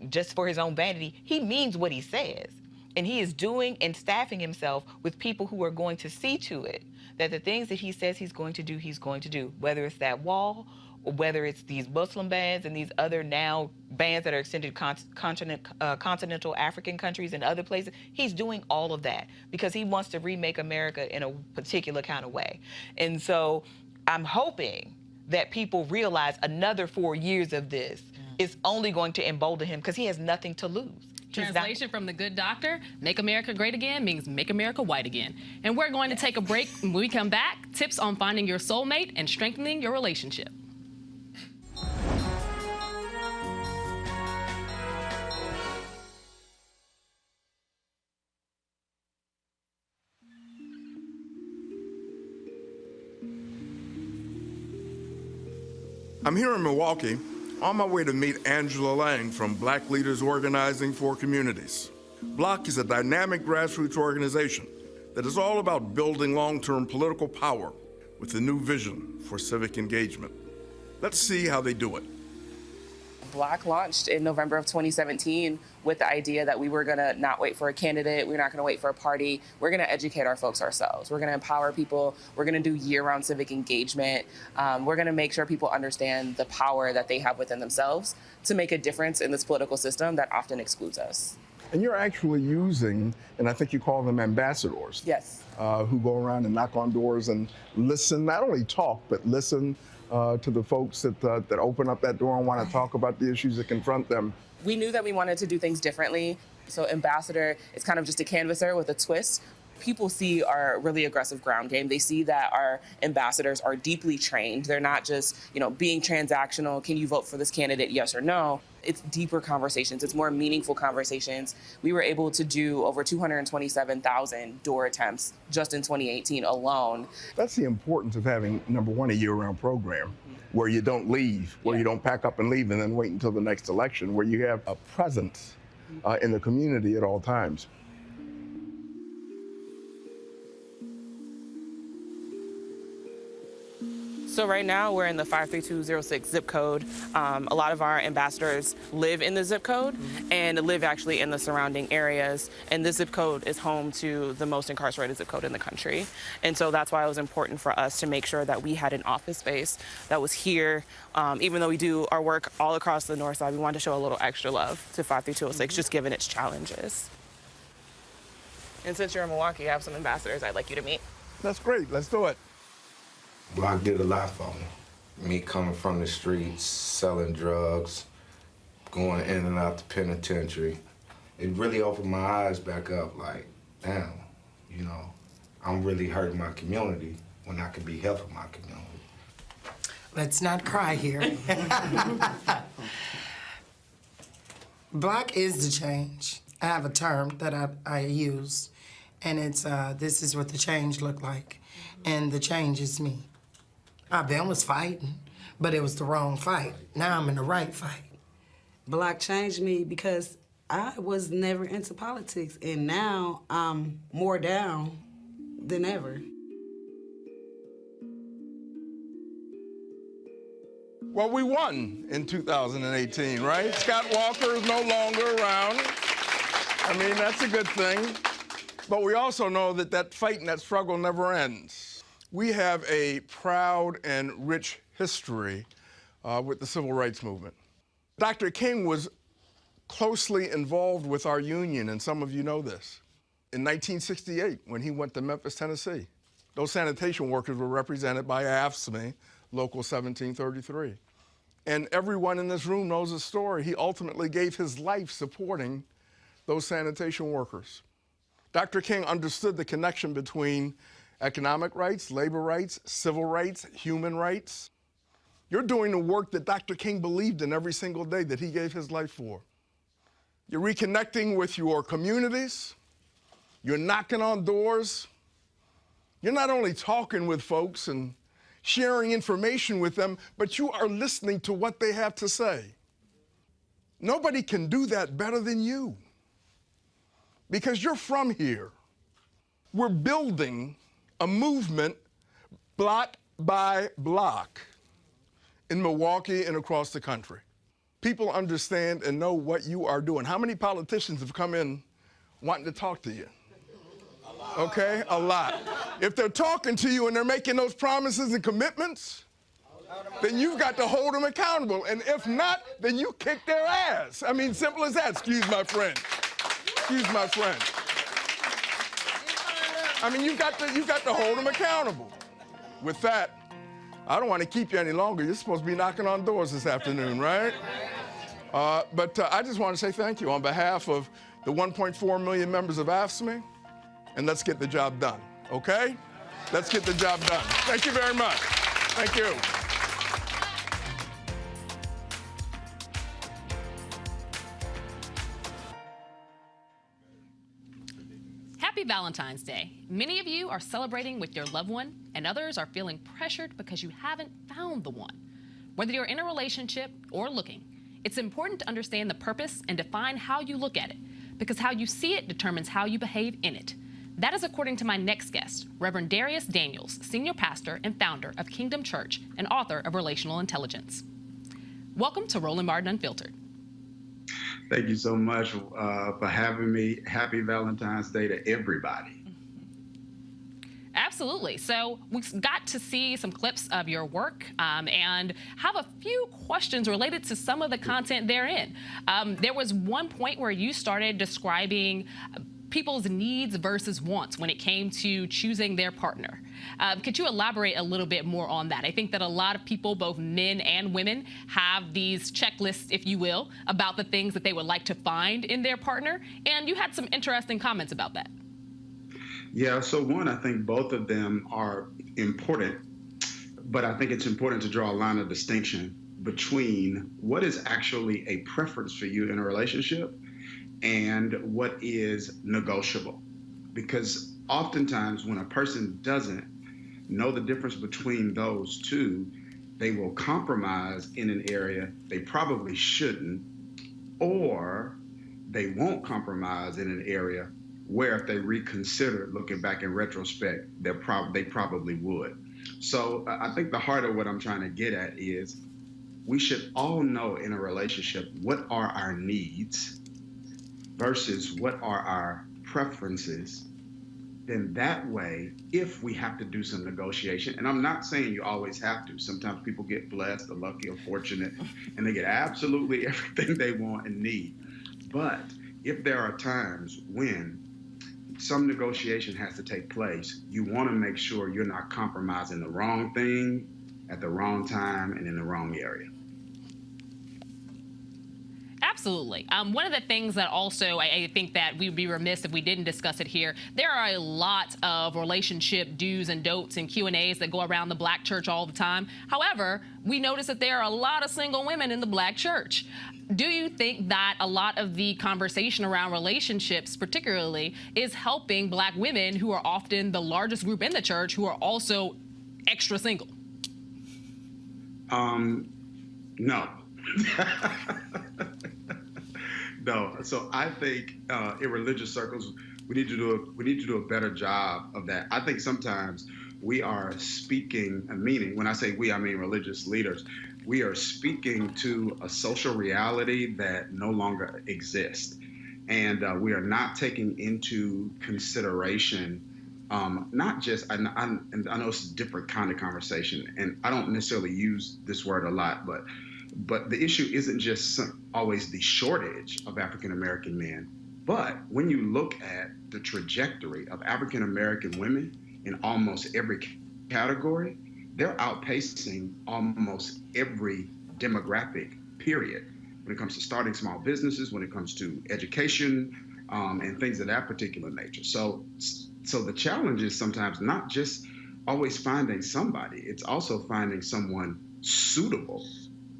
just for his own vanity. He means what he says. And he is doing and staffing himself with people who are going to see to it that the things that he says he's going to do, whether it's that wall or whether it's these Muslim bans and these other now bans that are extended continental African countries and other places. He's doing all of that because he wants to remake America in a particular kind of way. And so I'm hoping that people realize another 4 years of this is only going to embolden him because he has nothing to lose. Translation from The Good Doctor, make America great again means make America white again. And we're going to take a break. When we come back, tips on finding your soulmate and strengthening your relationship. I'm here in Milwaukee on my way to meet Angela Lang from Black Leaders Organizing for Communities. BLOC is a dynamic grassroots organization that is all about building long-term political power with a new vision for civic engagement. Let's see how they do it. Block launched in November of 2017 with the idea that we were going to not wait for a candidate, we're not going to wait for a party, we're going to educate our folks ourselves. We're going to empower people, we're going to do year-round civic engagement, we're going to make sure people understand the power that they have within themselves to make a difference in this political system that often excludes us. And you're actually using, and I think you call them ambassadors. Yes. Who go around and knock on doors and listen, not only talk, but listen to the folks that open up that door and want to talk about the issues that confront them. We knew that we wanted to do things differently. So ambassador is kind of just a canvasser with a twist. People see our really aggressive ground game. They see that our ambassadors are deeply trained. They're not just, being transactional. Can you vote for this candidate? Yes or no. It's deeper conversations. It's more meaningful conversations. We were able to do over 227,000 door attempts just in 2018 alone. That's the importance of having, number one, a year-round program where you don't leave, where you don't pack up and leave and then wait until the next election, where you have a presence in the community at all times. So right now we're in the 53206 zip code. A lot of our ambassadors live in the zip code and live actually in the surrounding areas. And this zip code is home to the most incarcerated zip code in the country. And so that's why it was important for us to make sure that we had an office space that was here. Even though we do our work all across the north side, we wanted to show a little extra love to 53206, just given its challenges. And since you're in Milwaukee, I have some ambassadors I'd like you to meet. That's great. Let's do it. Block did a lot for me. Me coming from the streets, selling drugs, going in and out the penitentiary. It really opened my eyes back up, like, damn, I'm really hurting my community when I could be helping my community. Let's not cry here. Block is the change. I have a term that I use, and it's, this is what the change looked like, and the change is me. I was fighting, but it was the wrong fight. Now I'm in the right fight. Block changed me because I was never into politics, and now I'm more down than ever. Well, we won in 2018, right? Scott Walker is no longer around. I mean, that's a good thing. But we also know that that fight and that struggle never ends. We have a proud and rich history with the civil rights movement. Dr. King was closely involved with our union, and some of you know this. In 1968, when he went to Memphis, Tennessee, those sanitation workers were represented by AFSCME, Local 1733. And everyone in this room knows the story. He ultimately gave his life supporting those sanitation workers. Dr. King understood the connection between economic rights, labor rights, civil rights, human rights. You're doing the work that Dr. King believed in every single day that he gave his life for. You're reconnecting with your communities. You're knocking on doors. You're not only talking with folks and sharing information with them, but you are listening to what they have to say. Nobody can do that better than you because you're from here. We're building a movement block by block in Milwaukee and across the country. People understand and know what you are doing. How many politicians have come in wanting to talk to you? Okay, a lot. If they're talking to you and they're making those promises and commitments, then you've got to hold them accountable. And if not, then you kick their ass. I mean, simple as that. Excuse my friend. Excuse my friend. I mean, you've got to hold them accountable. With that, I don't want to keep you any longer. You're supposed to be knocking on doors this afternoon, right? But I just want to say thank you on behalf of the 1.4 million members of AFSCME, and let's get the job done, okay? Let's get the job done. Thank you very much. Thank you. Happy Valentine's Day. Many of you are celebrating with your loved one, and others are feeling pressured because you haven't found the one. Whether you're in a relationship or looking, it's important to understand the purpose and define how you look at it, because how you see it determines how you behave in it. That is according to my next guest, Reverend Darius Daniels, senior pastor and founder of Kingdom Church and author of Relational Intelligence. Welcome to Roland Martin Unfiltered. Thank you so much for having me. Happy Valentine's Day to everybody. Absolutely. So we got to see some clips of your work and have a few questions related to some of the content therein. There was one point where you started describing people's needs versus wants when it came to choosing their partner. Could you elaborate a little bit more on that? I think that a lot of people, both men and women, have these checklists, if you will, about the things that they would like to find in their partner. And you had some interesting comments about that. Yeah, so one, I think both of them are important, but I think it's important to draw a line of distinction between what is actually a preference for you in a relationship and what is negotiable. Because oftentimes when a person doesn't know the difference between those two, they will compromise in an area they probably shouldn't, or they won't compromise in an area where if they reconsider, looking back in retrospect, they probably would. So I think the heart of what I'm trying to get at is we should all know in a relationship what are our needs versus what are our preferences. Then that way, if we have to do some negotiation, and I'm not saying you always have to, sometimes people get blessed or lucky or fortunate and they get absolutely everything they want and need. But if there are times when some negotiation has to take place, you want to make sure you're not compromising the wrong thing at the wrong time and in the wrong area. Absolutely. One of the things that also I think that we'd be remiss if we didn't discuss it here, there are a lot of relationship do's and don'ts and Q&As that go around the Black church all the time. However, we notice that there are a lot of single women in the Black church. Do you think that a lot of the conversation around relationships particularly is helping Black women, who are often the largest group in the church, who are also extra single? No. No. So I think in religious circles, we need to do a better job of that. I think sometimes we are speaking, meaning when I say we, I mean religious leaders, we are speaking to a social reality that no longer exists. And we are not taking into consideration, not just, and I know it's a different kind of conversation, and I don't necessarily use this word a lot, but the issue isn't just always the shortage of African-American men, but when you look at the trajectory of African-American women in almost every category, they're outpacing almost every demographic, period, when it comes to starting small businesses, when it comes to education, and things of that particular nature. So the challenge is sometimes not just always finding somebody, it's also finding someone suitable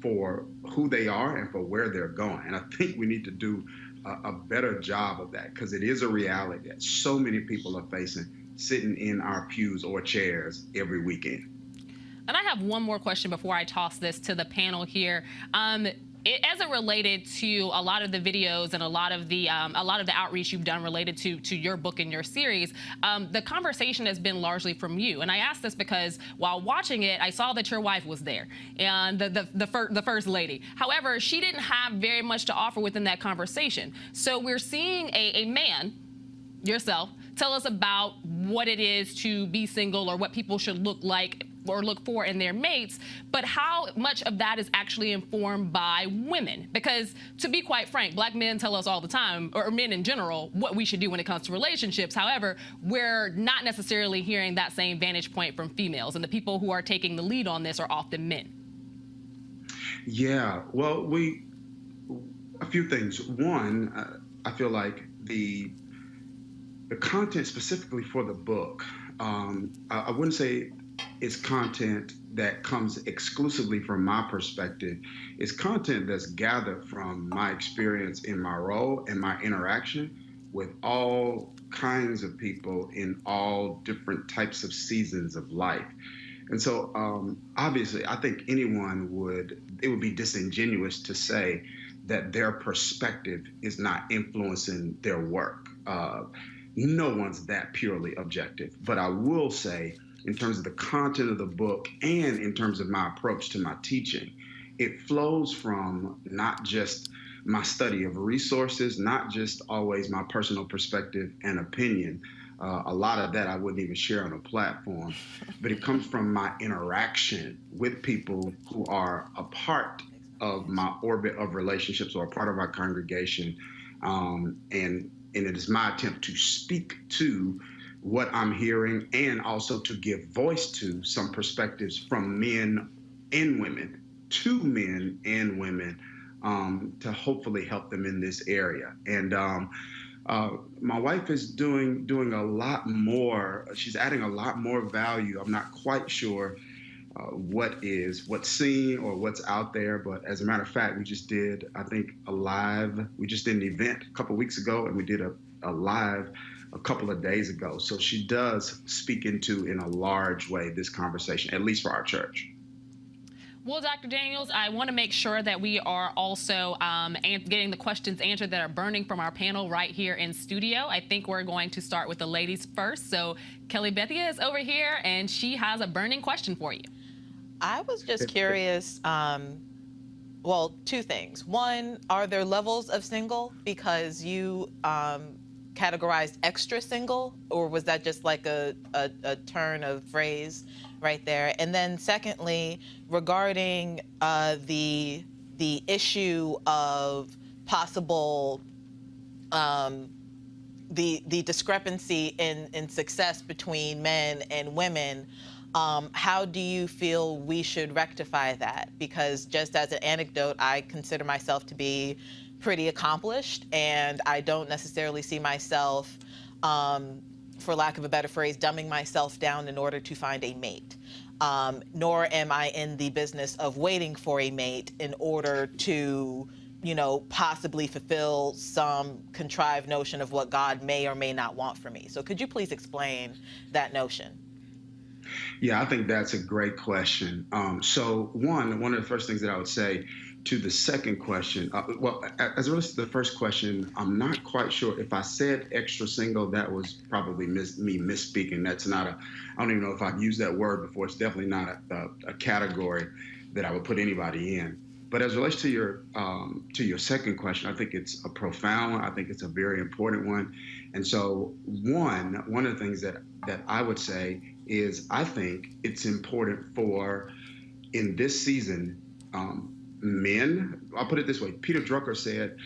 for who they are and for where they're going. And I think we need to do a better job of that, because it is a reality that so many people are facing sitting in our pews or chairs every weekend. And I have one more question before I toss this to the panel here. As it related to a lot of the videos and a lot of the outreach you've done related to your book and your series, the conversation has been largely from you. And I ask this because while watching it, I saw that your wife was there and the first lady. However, she didn't have very much to offer within that conversation. So we're seeing a man, yourself, tell us about what it is to be single or what people should look like or look for in their mates, but how much of that is actually informed by women? Because to be quite frank, Black men tell us all the time, or men in general, what we should do when it comes to relationships. However, we're not necessarily hearing that same vantage point from females, and the people who are taking the lead on this are often men. Yeah, well, a few things. One, I feel like the content specifically for the book, I wouldn't say it's content that comes exclusively from my perspective. It's content that's gathered from my experience in my role and my interaction with all kinds of people in all different types of seasons of life. And so obviously, I think it would be disingenuous to say that their perspective is not influencing their work. No one's that purely objective. But I will say, in terms of the content of the book and in terms of my approach to my teaching, it flows from not just my study of resources, not just always my personal perspective and opinion. A lot of that I wouldn't even share on a platform, but it comes from my interaction with people who are a part of my orbit of relationships or a part of our congregation. And it is my attempt to speak to what I'm hearing and also to give voice to some perspectives from men and women, to men and women, to hopefully help them in this area. And my wife is doing a lot more. She's adding a lot more value. I'm not quite sure what's seen or what's out there, but as a matter of fact, we just did, I think, we just did an event a couple weeks ago, and we did a live a couple of days ago. So she does speak into, in a large way, this conversation, at least for our church. Well, Dr. Daniels, I want to make sure that we are also getting the questions answered that are burning from our panel right here in studio. I think we're going to start with the ladies first. So Kelly Bethia is over here, and she has a burning question for you. I was just curious, well, two things. One, are there levels of single? Because you categorized extra single, or was that just like a turn of phrase right there? And then secondly, regarding the issue of possible the discrepancy in success between men and women, how do you feel we should rectify that? Because just as an anecdote, I consider myself to be pretty accomplished, and I don't necessarily see myself, for lack of a better phrase, dumbing myself down in order to find a mate. Nor am I in the business of waiting for a mate in order to, possibly fulfill some contrived notion of what God may or may not want for me. So could you please explain that notion? Yeah, I think that's a great question. So one of the first things that I would say to the second question, well, as it relates to the first question, I'm not quite sure if I said extra single, that was probably me misspeaking. That's not I don't even know if I've used that word before. It's definitely not a category that I would put anybody in. But as it relates to your second question, I think it's a profound one. I think it's a very important one. And so one of the things that I would say is I think it's important for, in this season, men, I'll put it this way. Peter Drucker said,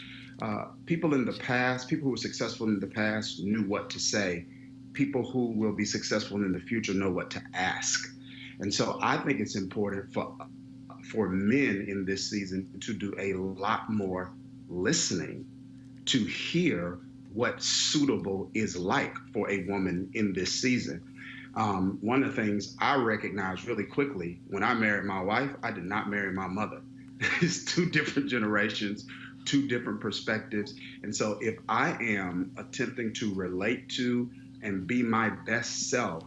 people who were successful in the past knew what to say. People who will be successful in the future know what to ask. And so I think it's important for men in this season to do a lot more listening, to hear what suitable is like for a woman in this season. One of the things I recognized really quickly when I married my wife, I did not marry my mother. It's two different generations, two different perspectives. And so if I am attempting to relate to and be my best self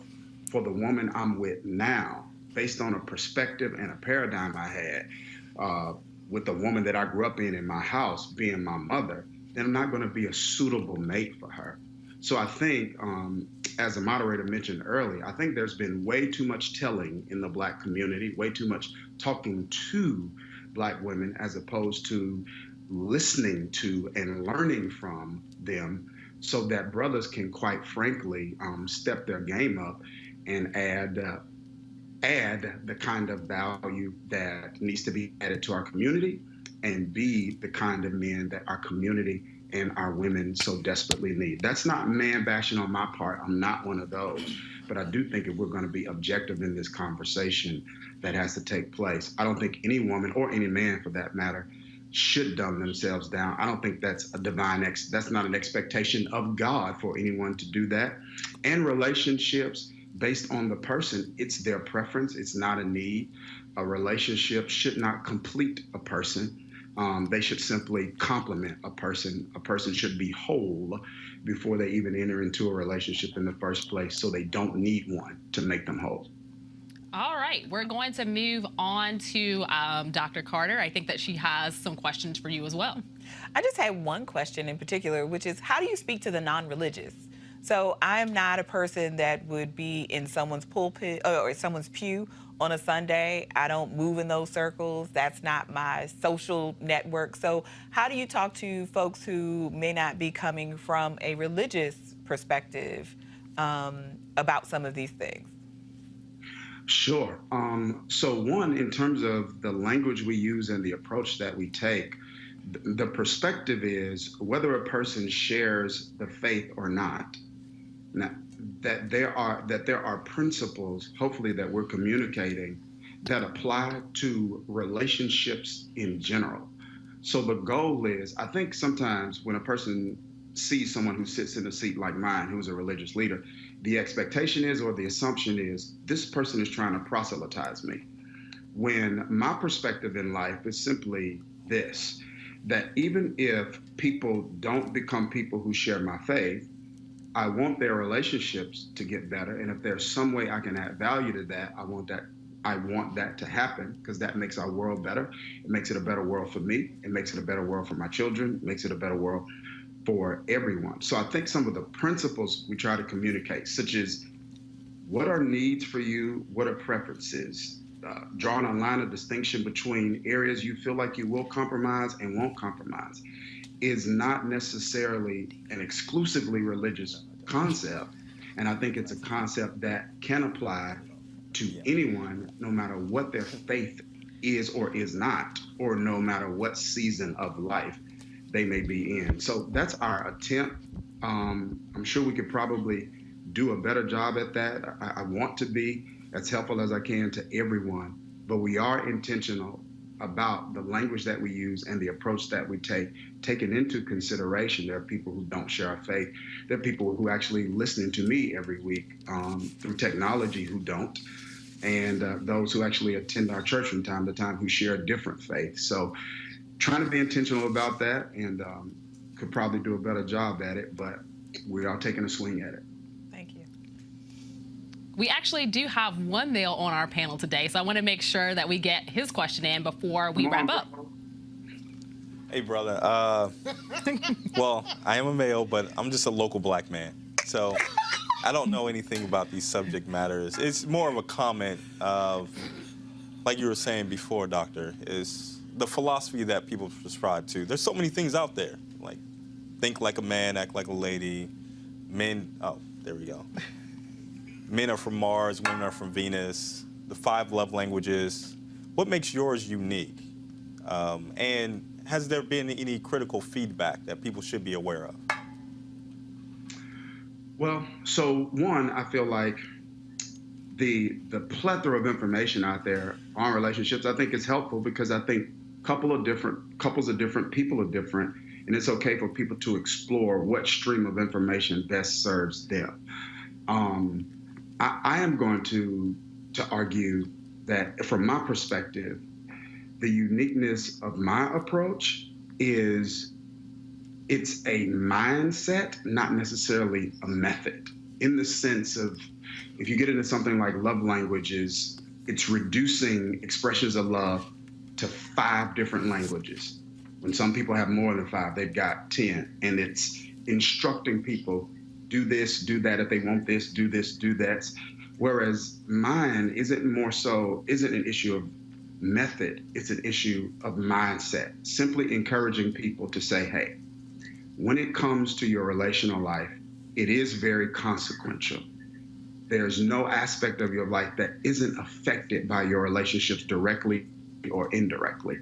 for the woman I'm with now, based on a perspective and a paradigm I had with the woman that I grew up in my house, being my mother, then I'm not going to be a suitable mate for her. So I think, as the moderator mentioned earlier, I think there's been way too much telling in the Black community, way too much talking to Black women as opposed to listening to and learning from them, so that brothers can, quite frankly, step their game up and add the kind of value that needs to be added to our community, and be the kind of men that our community and our women so desperately need. That's not man bashing on my part. I'm not one of those. But I do think if we're going to be objective in this conversation that has to take place, I don't think any woman, or any man for that matter, should dumb themselves down. I don't think that's that's not an expectation of God for anyone to do that. And relationships based on the person, it's their preference, it's not a need. A relationship should not complete a person. They should simply complement a person. A person should be whole before they even enter into a relationship in the first place, so they don't need one to make them whole. All right, we're going to move on to Dr. Carter. I think that she has some questions for you as well. I just had one question in particular, which is, how do you speak to the non-religious? So I'm not a person that would be in someone's pulpit or someone's pew on a Sunday. I don't move in those circles. That's not my social network. So how do you talk to folks who may not be coming from a religious perspective about some of these things? Sure. So one, in terms of the language we use and the approach that we take, the perspective is whether a person shares the faith or not. Now, that there are principles, hopefully, that we're communicating that apply to relationships in general. So the goal is, I think sometimes when a person sees someone who sits in a seat like mine, who's a religious leader, the expectation is, or the assumption is, this person is trying to proselytize me. When my perspective in life is simply this, that even if people don't become people who share my faith, I want their relationships to get better. And if there's some way I can add value to that, I want that to happen, because that makes our world better. It makes it a better world for me. It makes it a better world for my children. It makes it a better world for everyone. So I think some of the principles we try to communicate, such as what are needs for you, what are preferences, drawing a line of distinction between areas you feel like you will compromise and won't compromise, is not necessarily an exclusively religious concept. And I think it's a concept that can apply to anyone, no matter what their faith is or is not, or no matter what season of life they may be in. So that's our attempt. I'm sure we could probably do a better job at that. I want to be as helpful as I can to everyone, but we are intentional about the language that we use and the approach that we take, taking into consideration there are people who don't share our faith. There are people who actually listening to me every week through technology who don't, and those who actually attend our church from time to time who share a different faith. So trying to be intentional about that, and could probably do a better job at it, but we are taking a swing at it. Thank you. We actually do have one male on our panel today, so I want to make sure that we get his question in before we wrap up. Hey, brother. Well, I am a male, but I'm just a local black man. So I don't know anything about these subject matters. It's more of a comment of, like you were saying before, Doctor, is the philosophy that people prescribe to. There's so many things out there, like think like a man, act like a lady. Men, oh, there we go. Men are from Mars, women are from Venus. The 5 love languages. What makes yours unique? And has there been any critical feedback that people should be aware of? Well, so one, I feel like the plethora of information out there on relationships, I think is helpful, because I think couples are different, people are different, and it's okay for people to explore what stream of information best serves them. I am going to argue that from my perspective, the uniqueness of my approach is it's a mindset, not necessarily a method, in the sense of, if you get into something like love languages, it's reducing expressions of love to 5 different languages. When some people have more than 5, they've got 10. And it's instructing people, do this, do that. If they want this, do that. Whereas mine isn't an issue of method, it's an issue of mindset. Simply encouraging people to say, hey, when it comes to your relational life, it is very consequential. There's no aspect of your life that isn't affected by your relationships directly or indirectly.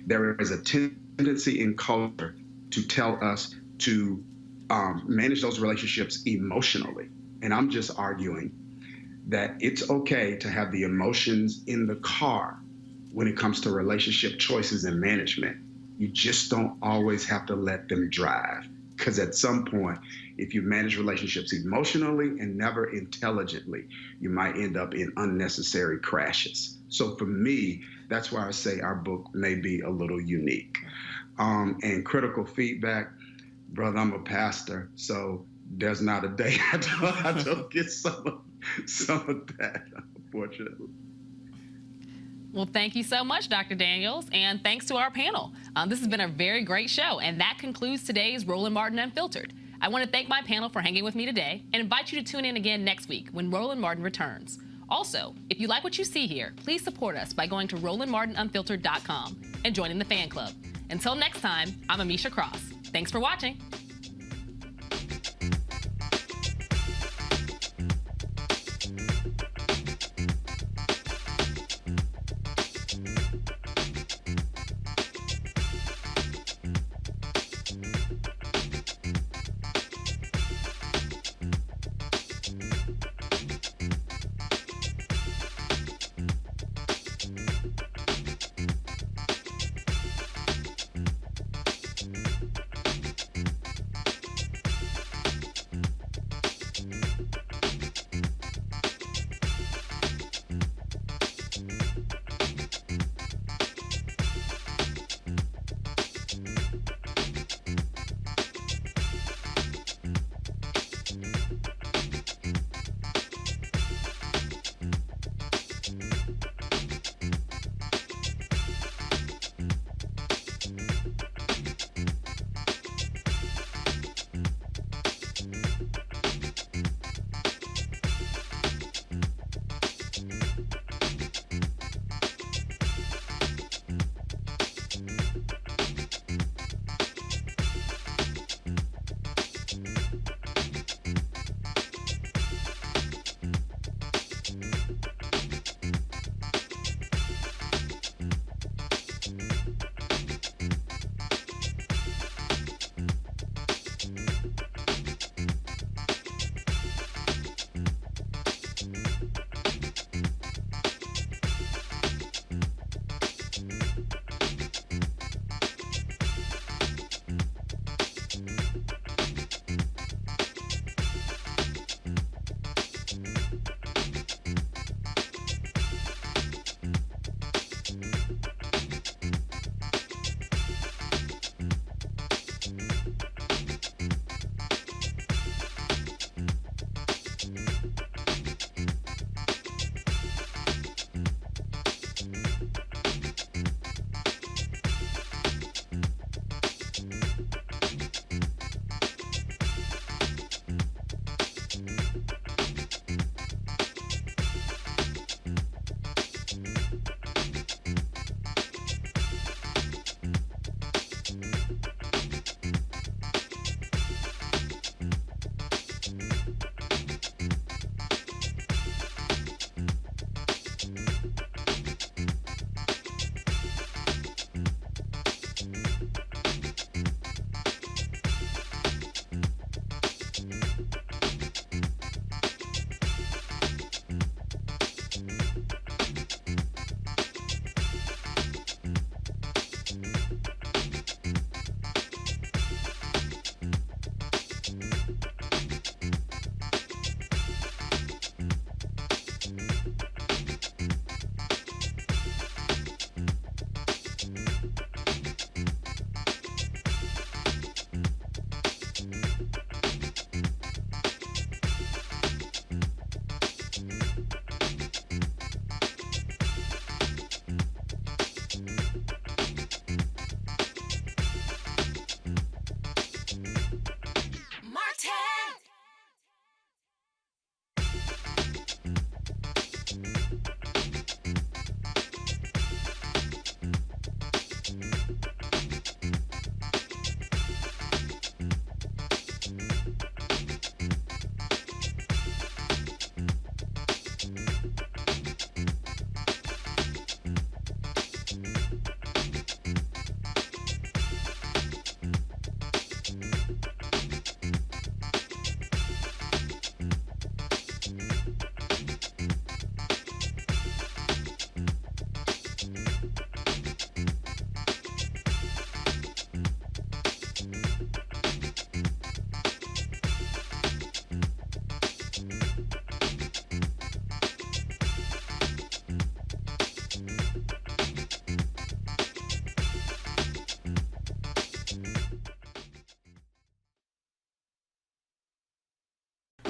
There is a tendency in culture to tell us to manage those relationships emotionally. And I'm just arguing that it's okay to have the emotions in the car when it comes to relationship choices and management. You just don't always have to let them drive. Because at some point, if you manage relationships emotionally and never intelligently, you might end up in unnecessary crashes. So for me, that's why I say our book may be a little unique. And critical feedback, brother, I'm a pastor, so there's not a day I don't get some of that, unfortunately. Well, thank you so much, Dr. Daniels, and thanks to our panel. This has been a very great show, and that concludes today's Roland Martin Unfiltered. I want to thank my panel for hanging with me today and invite you to tune in again next week when Roland Martin returns. Also, if you like what you see here, please support us by going to RolandMartinUnfiltered.com and joining the fan club. Until next time, I'm Amisha Cross. Thanks for watching.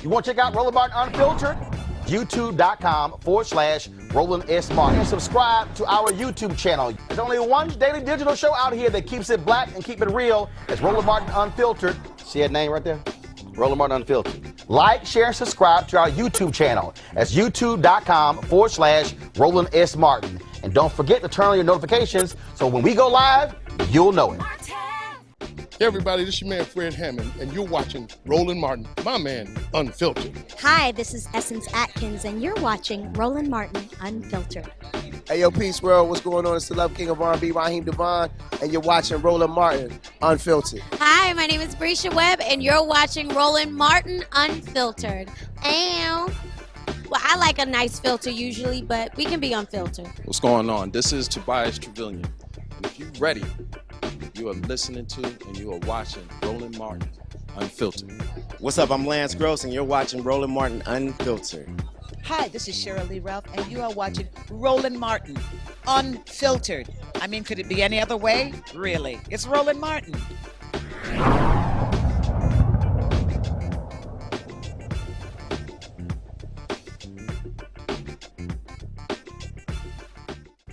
You want to check out Roland Martin Unfiltered? YouTube.com/Roland S. Martin. And subscribe to our YouTube channel. There's only one daily digital show out here that keeps it black and keep it real. It's Roland Martin Unfiltered. See that name right there? Roland Martin Unfiltered. Like, share, and subscribe to our YouTube channel. That's youtube.com/Roland S. Martin. And don't forget to turn on your notifications so when we go live, you'll know it. Hey everybody, this is your man Fred Hammond, and you're watching Roland Martin, my man, Unfiltered. Hi, this is Essence Atkins, and you're watching Roland Martin Unfiltered. Hey yo, peace world, what's going on? It's the Love King of R&B, Raheem Devon, and you're watching Roland Martin Unfiltered. Hi, my name is Brescia Webb, and you're watching Roland Martin Unfiltered. Well, I like a nice filter usually, but we can be unfiltered. What's going on? This is Tobias Trevelyan, and if you're ready, you are listening to and you are watching Roland Martin Unfiltered. What's up? I'm Lance Gross, and you're watching Roland Martin Unfiltered. Hi, this is Cheryl Lee Ralph, and you are watching Roland Martin Unfiltered. I mean, could it be any other way? Really? It's Roland Martin.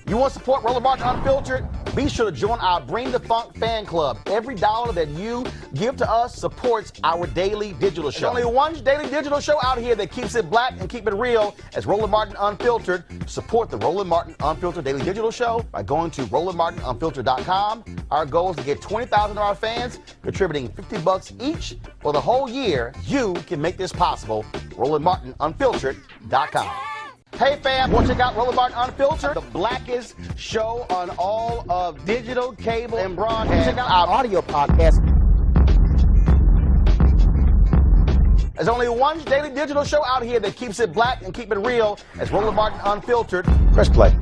You want to support Roland Martin Unfiltered? Be sure to join our Bring the Funk fan club. Every dollar that you give to us supports our daily digital show. There's only one daily digital show out here that keeps it black and keep it real as Roland Martin Unfiltered. Support the Roland Martin Unfiltered daily digital show by going to RolandMartinUnfiltered.com. Our goal is to get 20,000 of our fans contributing $50 each for the whole year. You can make this possible. RolandMartinUnfiltered.com. Hey fam, want to check out Roland Martin Unfiltered, the blackest show on all of digital, cable, and broadcast. Check out our audio podcast. There's only one daily digital show out here that keeps it black and keep it real as Roland Martin Unfiltered. Press play.